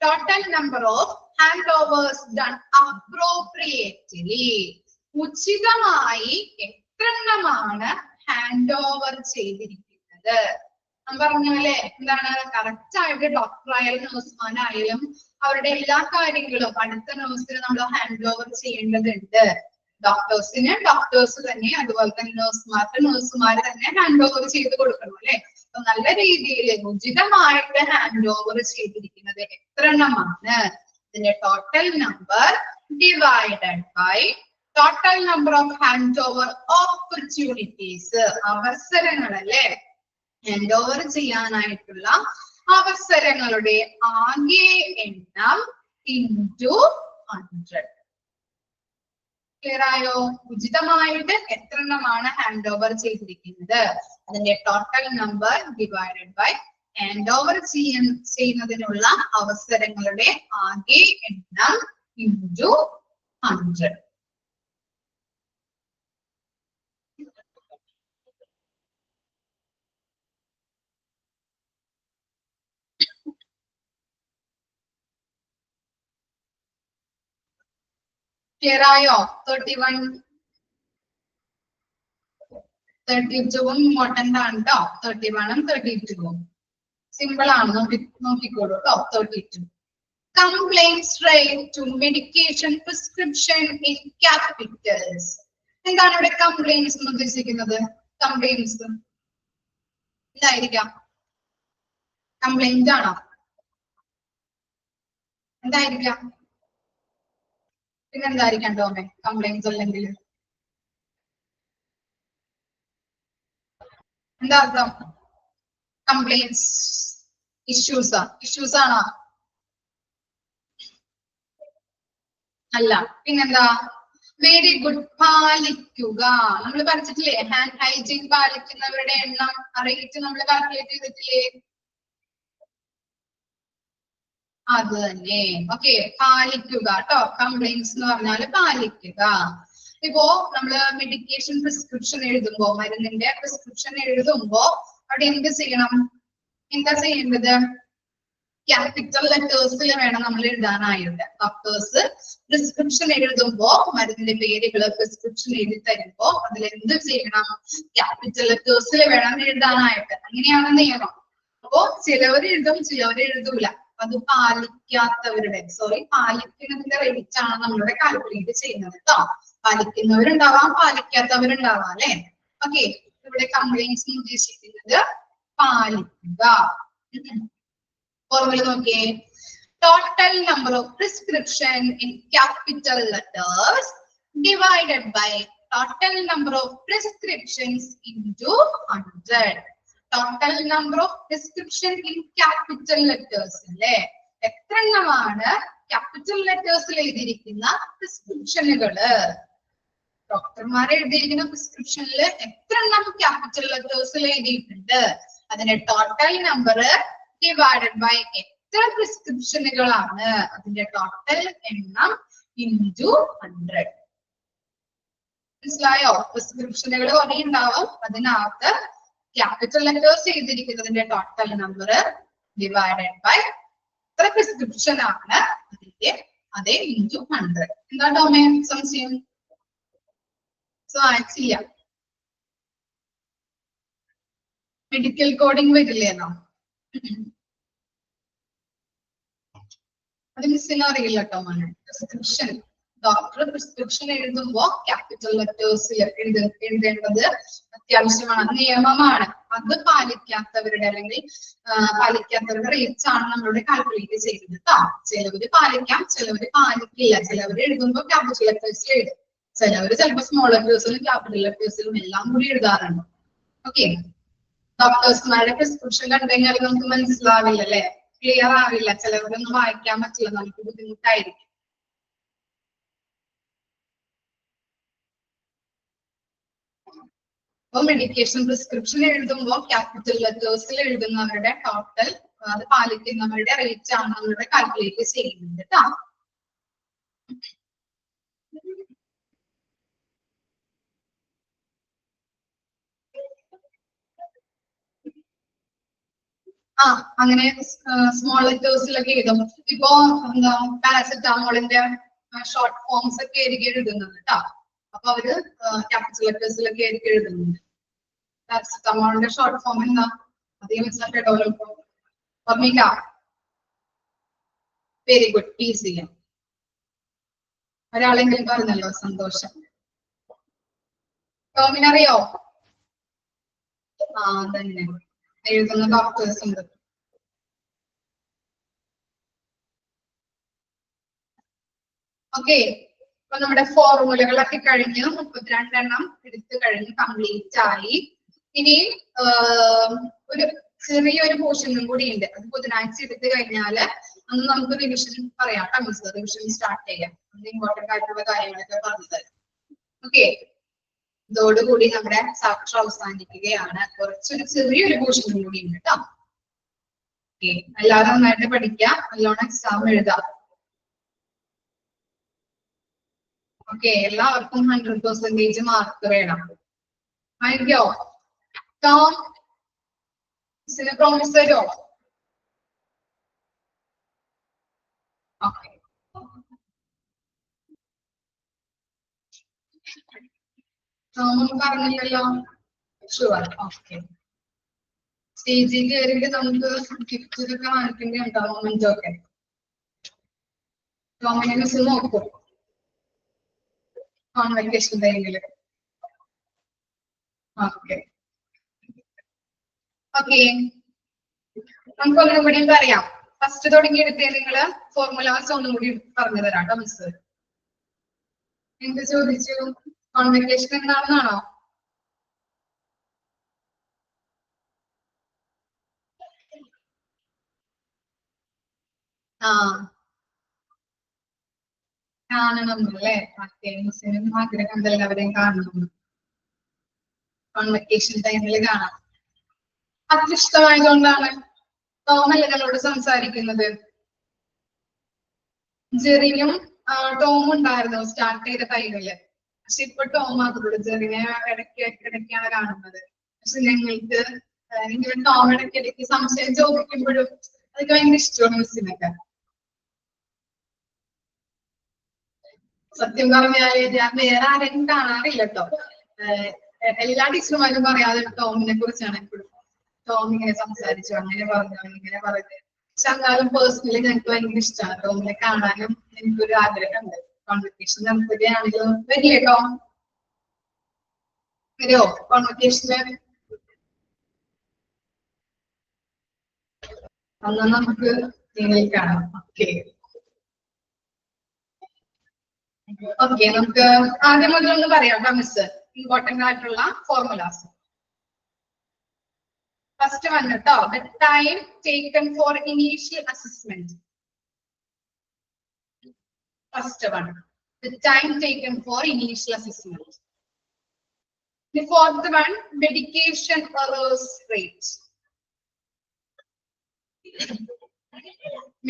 total number of hand overs done appropriately. ഉചിതമായി എത്ര എണ്ണമാണ് ഹാൻഡ് ഓവർ ചെയ്തിരിക്കുന്നത്. ഞാൻ പറഞ്ഞ പോലെ എന്താണ് കറക്റ്റ് ആയിട്ട് ഡോക്ടറായാലും നഴ്സുമാരായാലും അവരുടെ എല്ലാ കാര്യങ്ങളും അടുത്ത നഴ്സിന് നമ്മൾ ഹാൻഡ് ഓവർ ചെയ്യേണ്ടതുണ്ട്. ഡോക്ടേഴ്സിന് ഡോക്ടേഴ്സ് തന്നെ, അതുപോലെ തന്നെ നഴ്സുമാർ തന്നെ ഹാൻഡ് ഓവർ ചെയ്ത് കൊടുക്കണം അല്ലെ. അപ്പൊ നല്ല രീതിയിൽ ഉചിതമായിട്ട് ഹാൻഡ് ഓവർ ചെയ്തിരിക്കുന്നത് എത്ര എണ്ണമാണ്, ഇതിന്റെ total number divided by total number of hand over opportunities, അവസരങ്ങൾ അല്ലെ, ഹാൻഡ് ഓവർ ചെയ്യാനായിട്ടുള്ള അവസരങ്ങളുടെ ആകെ എണ്ണം ഇൻറ്റു 100. ക്ലിയർ ആയോ? ഉചിതമായിട്ട് എത്ര എണ്ണമാണ് ഹാൻഡ് ഓവർ ചെയ്തിരിക്കുന്നത്, അതിന്റെ total number divided by hand over ചെയ്യുന്നതിനുള്ള അവസരങ്ങളുടെ ആകെ എണ്ണം ഇൻറ്റു 100. ക്ലിയർ ആയോ? 31 32 ഇമ്പോർട്ടന്റ് ആണ് കേട്ടോ. 31 32 സിമ്പിൾ ആണ്, നോക്കിക്കോളൂ കേട്ടോ. 32 complaints rate to medication prescription in capitals. എന്താണ് ഇവിടെ കംപ്ലൈൻസ് എന്ന് ഉദ്ദേശിക്കുന്നത്? കംപ്ലൈൻസ് എന്തായിരിക്കാം? കംപ്ലൈന്റ് ആണോ? എന്തായിരിക്കാം? പിന്നെന്തായിരിക്കാം ടോമേ കംപ്ലൈൻസ് അല്ലെങ്കിൽ എന്താ അർത്ഥം? കംപ്ലൈൻസ് ഇഷ്യൂസ് ആണോ? അല്ല, പിന്നെന്താ? വെരി ഗുഡ്, പാലിക്കുക. നമ്മൾ പഠിച്ചിട്ടില്ലേ ഹാൻഡ് ഹൈജീൻ പാലിക്കുന്നവരുടെ എണ്ണം റേറ്റ് നമ്മൾ കാൽക്കുലേറ്റ് ചെയ്തിട്ടില്ലേ? അത് തന്നെ. ഓക്കെ, പാലിക്കുക കേട്ടോ. കംപ്ലൈൻസ് എന്ന് പറഞ്ഞാല് പാലിക്കുക. ഇപ്പോ നമ്മള് മെഡിക്കേഷൻ പ്രിസ്ക്രിപ്ഷൻ എഴുതുമ്പോ, മരുന്നിന്റെ പ്രിസ്ക്രിപ്ഷൻ എഴുതുമ്പോ അവിടെ എന്ത് ചെയ്യണം? എന്താ ചെയ്യേണ്ടത്? ക്യാപിറ്റൽ ലെറ്റേഴ്സിൽ വേണം നമ്മൾ എഴുതാനായിട്ട്. ഡോക്ടേഴ്സ് പ്രിസ്ക്രിപ്ഷൻ എഴുതുമ്പോ മരുന്നിന്റെ പേരുകള് പ്രിസ്ക്രിപ്ഷൻ എഴുതി തരുമ്പോ അതിൽ എന്ത് ചെയ്യണം? ക്യാപിറ്റൽ ലെറ്റേഴ്സിൽ വേണം എഴുതാനായിട്ട്. അങ്ങനെയാണ് നിയമം. അപ്പോ ചിലവർ എഴുതും, ചിലവർ എഴുതൂല. അത് പാലിക്കുന്നതിന്റെ റേറ്റ് ആണ് നമ്മളിവിടെ കാൽക്കുലേറ്റ് ചെയ്യുന്നത് കേട്ടോ. പാലിക്കുന്നവരുണ്ടാവാം, പാലിക്കാത്തവരുണ്ടാവാം അല്ലെ. ഓക്കെ, ഇവിടെ കംപ്ലൈൻസ് ഉദ്ദേശിക്കുന്നത് പാലിക്കുക. ഫോർമുല നോക്കിയേ. Total number of prescription in capital letters divided by total number of prescriptions into 100. Total number of prescription in capital letters അല്ലേ, എത്ര എണ്ണമാണ് ക്യാപിറ്റൽ ലെറ്റേഴ്സിൽ എഴുതിയിരിക്കുന്ന പ്രിസ്ക്രിപ്ഷനുകള്? ഡോക്ടർമാർ എഴുതിയിരിക്കുന്ന പ്രിസ്ക്രിപ്ഷനിൽ എത്ര എണ്ണം ക്യാപിറ്റൽ ലെറ്റേഴ്സിൽ എഴുതിയിട്ടുണ്ട്? അതിന്റെ ടോട്ടൽ നമ്പർ ഡിവൈഡഡ് ബൈ എത്ര പ്രിസ്ക്രിപ്ഷനുകളാണ്, അതിന്റെ ടോട്ടൽ എണ്ണം ഇൻറ്റു 100. മനസ്സിലായോ? പ്രിസ്ക്രിപ്ഷനുകൾ കുറേ ഉണ്ടാവും, അതിനകത്ത് ക്യാപിറ്റൽ ലെറ്റേഴ്സ് ചെയ്തിരിക്കുന്നതിന്റെ ടോട്ടൽ നമ്പർ ഡിവൈഡഡ് ബൈ എത്ര പ്രിസ്ക്രിപ്ഷൻ ആണ് അതിന്റെ അതേ ഇൻറ്റു 100. എന്താ ടോമേ സംശയം? സോ ചെയ്യാം. മെഡിക്കൽ കോഡിംഗ് വരില്ലേന്നോ? അത് മിസ്സിന് അറിയില്ല കേട്ടോ മോനെ. പ്രിസ്ക്രിപ്ഷൻ, ഡോക്ടർ പ്രിസ്ക്രിപ്ഷൻ എഴുതുമ്പോ ക്യാപിറ്റൽ ലെറ്റേഴ്സിൽ എഴുതേണ്ടത് അത്യാവശ്യമാണ്, നിയമമാണ്. അത് പാലിക്കാത്തവരുടെ അല്ലെങ്കിൽ പാലിക്കാത്തവരുടെ റേറ്റ്സ് ആണ് നമ്മളിവിടെ കാൽക്കുലേറ്റ് ചെയ്യുന്നത് കേട്ടോ. ചിലവര് പാലിക്കാം, ചിലവര് പാലിക്കില്ല. ചിലവര് എഴുതുമ്പോ ക്യാപിറ്റൽ ലെറ്റേഴ്സിൽ എഴുതും, ചിലവര് ചിലപ്പോൾ സ്മോൾ ലെറ്റേഴ്സിലും ക്യാപിറ്റൽ ലെറ്റേഴ്സിലും എല്ലാം കൂടി എഴുതാറുണ്ട്. ഓക്കെ, ഡോക്ടേഴ്സ്മാരുടെ പ്രിസ്ക്രിപ്ഷൻ കണ്ടു കഴിഞ്ഞാൽ നമുക്ക് മനസ്സിലാവില്ല അല്ലെ, ക്ലിയർ ആവില്ല. ചിലവരൊന്നും വായിക്കാൻ പറ്റില്ല, നമുക്ക് ബുദ്ധിമുട്ടായിരിക്കും. അപ്പൊ മെഡിക്കേഷൻ പ്രിസ്ക്രിപ്ഷൻ എഴുതുമ്പോൾ ക്യാപിറ്റൽ ലെറ്റേഴ്സിൽ എഴുതുന്നവരുടെ ടോട്ടൽ, അത് പാലിക്കുന്നവരുടെ റേറ്റ് ആണ് നമ്മളിവിടെ കാൽക്കുലേറ്റ് ചെയ്യുന്നത് കേട്ടോ. അങ്ങനെ സ്മോൾ ലെറ്റേഴ്സിലൊക്കെ എഴുതും. ഇപ്പോ എന്താ പാരസെറ്റാമോളിന്റെ ഷോർട്ട് ഫോംസ് ഒക്കെ ആയിരിക്കും എഴുതുന്നത് കേട്ടോ. അപ്പൊ അവര് ക്യാപിറ്റൽ ലെറ്റേഴ്സിലൊക്കെ ആയിരിക്കും എഴുതുന്നത്. പാരസെറ്റാമോളിന്റെ ഷോർട്ട് ഫോം എന്താ? അധികം മനസ്സിലാക്കിയിട്ടോ? ഓർമ്മയില്ല? Very good. ഈസി. ഒരാളെങ്കിലും പറഞ്ഞല്ലോ, സന്തോഷം. ടോമിനറിയോ? തന്നെ എഴുതുന്ന ഡോക്ടേഴ്സ് ഉണ്ട്. ഓക്കെ, അപ്പൊ നമ്മുടെ ഫോർമുലകളൊക്കെ കഴിഞ്ഞ് 32 എണ്ണം എടുത്തു കഴിഞ്ഞ് കംപ്ലീറ്റ് ആയി. ഇനി ഒരു ചെറിയൊരു പോർഷനും കൂടി ഉണ്ട്. അത് ബുധനാഴ്ച എടുത്തു കഴിഞ്ഞാല് അന്ന് നമുക്ക് റിവിഷൻ പറയാം. റിവിഷൻ സ്റ്റാർട്ട് ചെയ്യാം. അത് ഇമ്പോർട്ടന്റ് ആയിട്ടുള്ള കാര്യങ്ങളൊക്കെ പറഞ്ഞത്. ഓക്കെ, ഇതോടുകൂടി നമ്മുടെ ചാപ്റ്റർ അവസാനിക്കുകയാണ്. കുറച്ചൊരു ചെറിയൊരു പോർഷനും കൂടി ഉണ്ട് കേട്ടോ. ഓക്കെ, എല്ലാവരും നന്നായിട്ട് പഠിക്കാം, നല്ലോണം എക്സാം എഴുതാം. ഓക്കെ, എല്ലാവർക്കും 100% മാർക്ക് വേണം. ആയിരിക്കോ? ടോം പ്രോമിസ് തരോ? ഓക്കെ, ടോം പറഞ്ഞില്ലല്ലോ. ഷുവർ. ഓക്കെ, സ്റ്റേജിൽ കയറിയിട്ട് നമുക്ക് ഗിഫ്റ്റ് ഇതൊക്കെ വാങ്ങിക്കേണ്ടി ഉണ്ടാവും. മൊമെന്റൊക്കെ ടോമിനെ മിസ് നോക്കും കോൺവെക്കേഷൻ ടൈമില്. ഓക്കെ ഓക്കെ, നമുക്ക് ഒന്നും കൂടി പറയാം. ഫസ്റ്റ് തുടങ്ങി എടുത്തേ നിങ്ങള് ഫോർമുലാസ് ഒന്നും കൂടി പറഞ്ഞു തരാം കേട്ടോ മിസ്. എന്ത് ചോദിച്ചു? കോൺവെക്കേഷൻ എന്താണെന്നാണോ? കാണണം അല്ലേ? മിസ്സിനും ആഗ്രഹം എല്ലാവരെയും കാണണം. കോൺവെക്കേഷൻ ടൈമിൽ കാണാം. അത് ഇഷ്ടമായതുകൊണ്ടാണ് ടോമല്ലേ ഞങ്ങളോട് സംസാരിക്കുന്നത്. ജെറിനും ടോം ഉണ്ടായിരുന്നു സ്റ്റാർട്ട് ചെയ്ത ടൈമില്. പക്ഷെ ഇപ്പൊ ടോം അതിലൂടെ ജെറിനെ ഇടയ്ക്കാണ് കാണുന്നത്. പക്ഷെ ഞങ്ങൾക്ക് ഇങ്ങനെ ടോം ഇടയ്ക്കിടയ്ക്ക് സംശയം ചോദിക്കുമ്പോഴും അതൊക്കെ ഭയങ്കര ഇഷ്ടമാണ് മിസ്സിനൊക്കെ. സത്യം പറഞ്ഞാല് ഞാൻ വേറെ ആരെയും കാണാറില്ല കേട്ടോ. എല്ലാ ടീച്ചർമാരും പറയാതെ ടോമിനെ കുറിച്ചാണ് എപ്പോഴും. ടോം ഇങ്ങനെ സംസാരിച്ചു, അങ്ങനെ പറഞ്ഞു, ഇങ്ങനെ പറഞ്ഞു. പക്ഷെ എന്നാലും പേഴ്സണലി ഞങ്ങൾക്ക് ഭയങ്കര ഇഷ്ടമാണ് ടോമിനെ കാണാനും. എനിക്കൊരു ആഗ്രഹമുണ്ട്. കോൺവെക്കേഷൻ നടത്തുകയാണെങ്കിലും വരില്ലേ ടോം? വരുമോ കോൺവെക്കേഷന്? അന്ന് നമുക്ക് നിങ്ങൾ കാണാം. ഓക്കെ ഓക്കെ, നമുക്ക് ആദ്യം മുതൽ ഒന്ന് പറയാം കേട്ടോ മിസ്. ഇമ്പോർട്ടന്റ് ആയിട്ടുള്ള ഫോർമുലാസ്. ഫസ്റ്റ് വൺ കേട്ടോ, the time taken for initial assessment. First one, the time taken for initial assessment. The fourth one, medication errors rate.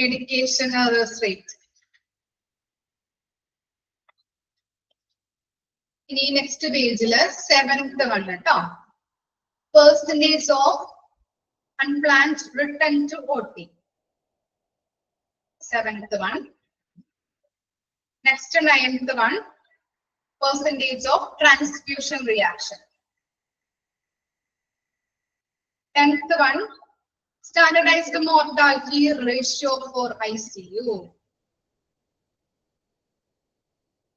Medication errors rate. ഇനി നെക്സ്റ്റ് പേജില് 7th one കേട്ടോ, percentage of unplanned return to OT. 7th one. Next 9th one, percentage of transfusion reaction. 10th one, standardized mortality ratio for ICU.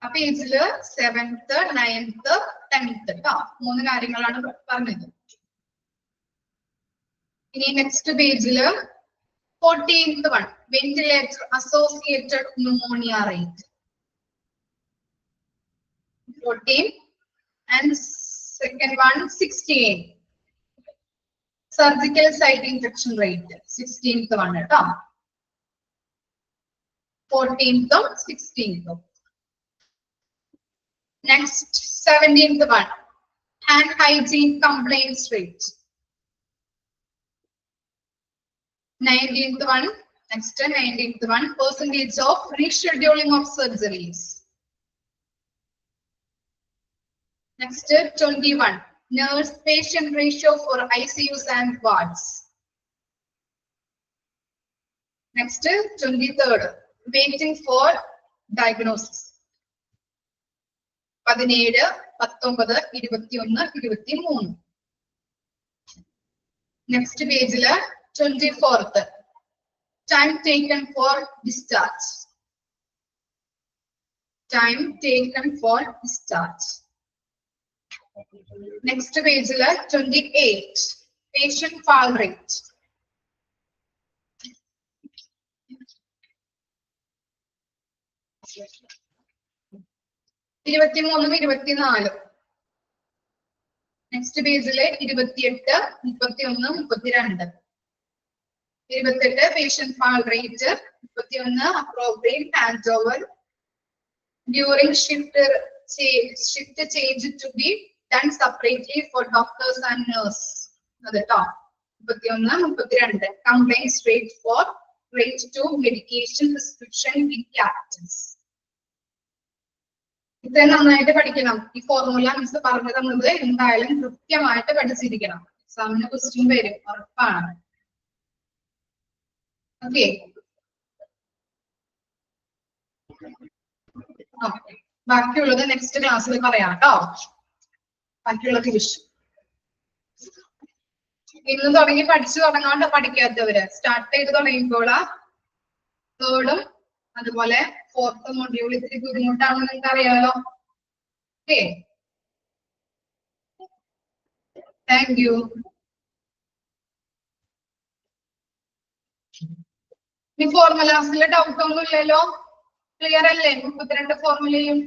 ആ പേജില് 7th, 9th, 10th കേട്ടോ, 3 കാര്യങ്ങളാണ് പറഞ്ഞത്. ഇനി നെക്സ്റ്റ് പേജില് 14th one, ventilator associated pneumonia rate. 14 and second one 16, surgical site infection rate. 16th one കേട്ടോ, 14th, 16th. Next 17th one, hand hygiene complaints rate. 19th one, Next 19th one, percentage of rescheduling of surgeries. Next 21, nurse patient ratio for ICUs and wards. Next 23rd, waiting for diagnosis. 17, 19, 21, 23. Next page 24th, time taken for discharge. Time taken for discharge. Next page 28, patient fall rate. Next page 28, 31, 32. Patient fall rate. 31, appropriate handover during shift change to be done separately for doctors and nurses. At the top. 31, 32. Complaints rate for rate to medication prescription with capitals. ഇത്രയും നന്നായിട്ട് പഠിക്കണം. ഈ ഫോർമുല മിസ് പറഞ്ഞു തന്നത് എന്തായാലും കൃത്യമായിട്ട് പഠിച്ചിരിക്കണം. എക്സാമിന് ക്വസ്റ്റ്യൻ വരും, ഉറപ്പാണ്. ഓക്കെ, ബാക്കിയുള്ളത് നെക്സ്റ്റ് ക്ലാസ്സിൽ പറയാം കേട്ടോ. ബാക്കിയുള്ള ഡിവിഷൻ ഇന്ന് തുടങ്ങി പഠിച്ചു തുടങ്ങാണ്ട് പഠിക്കാത്തവര് സ്റ്റാർട്ട് ചെയ്ത് തുടങ്ങിയപ്പോൾ തേർഡും അതുപോലെ ഫോർത്ത് മൊഡ്യൂൾ ഇത്തിരി ബുദ്ധിമുട്ടാണെന്ന് നിങ്ങൾക്ക് അറിയാലോ. Okay, thank you. ഈ ഫോർമുലാസിൽ ഡൗട്ട് ഒന്നും ഇല്ലല്ലോ, ക്ലിയർ അല്ലേ? 32 ഫോർമുലയും.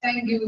Thank you.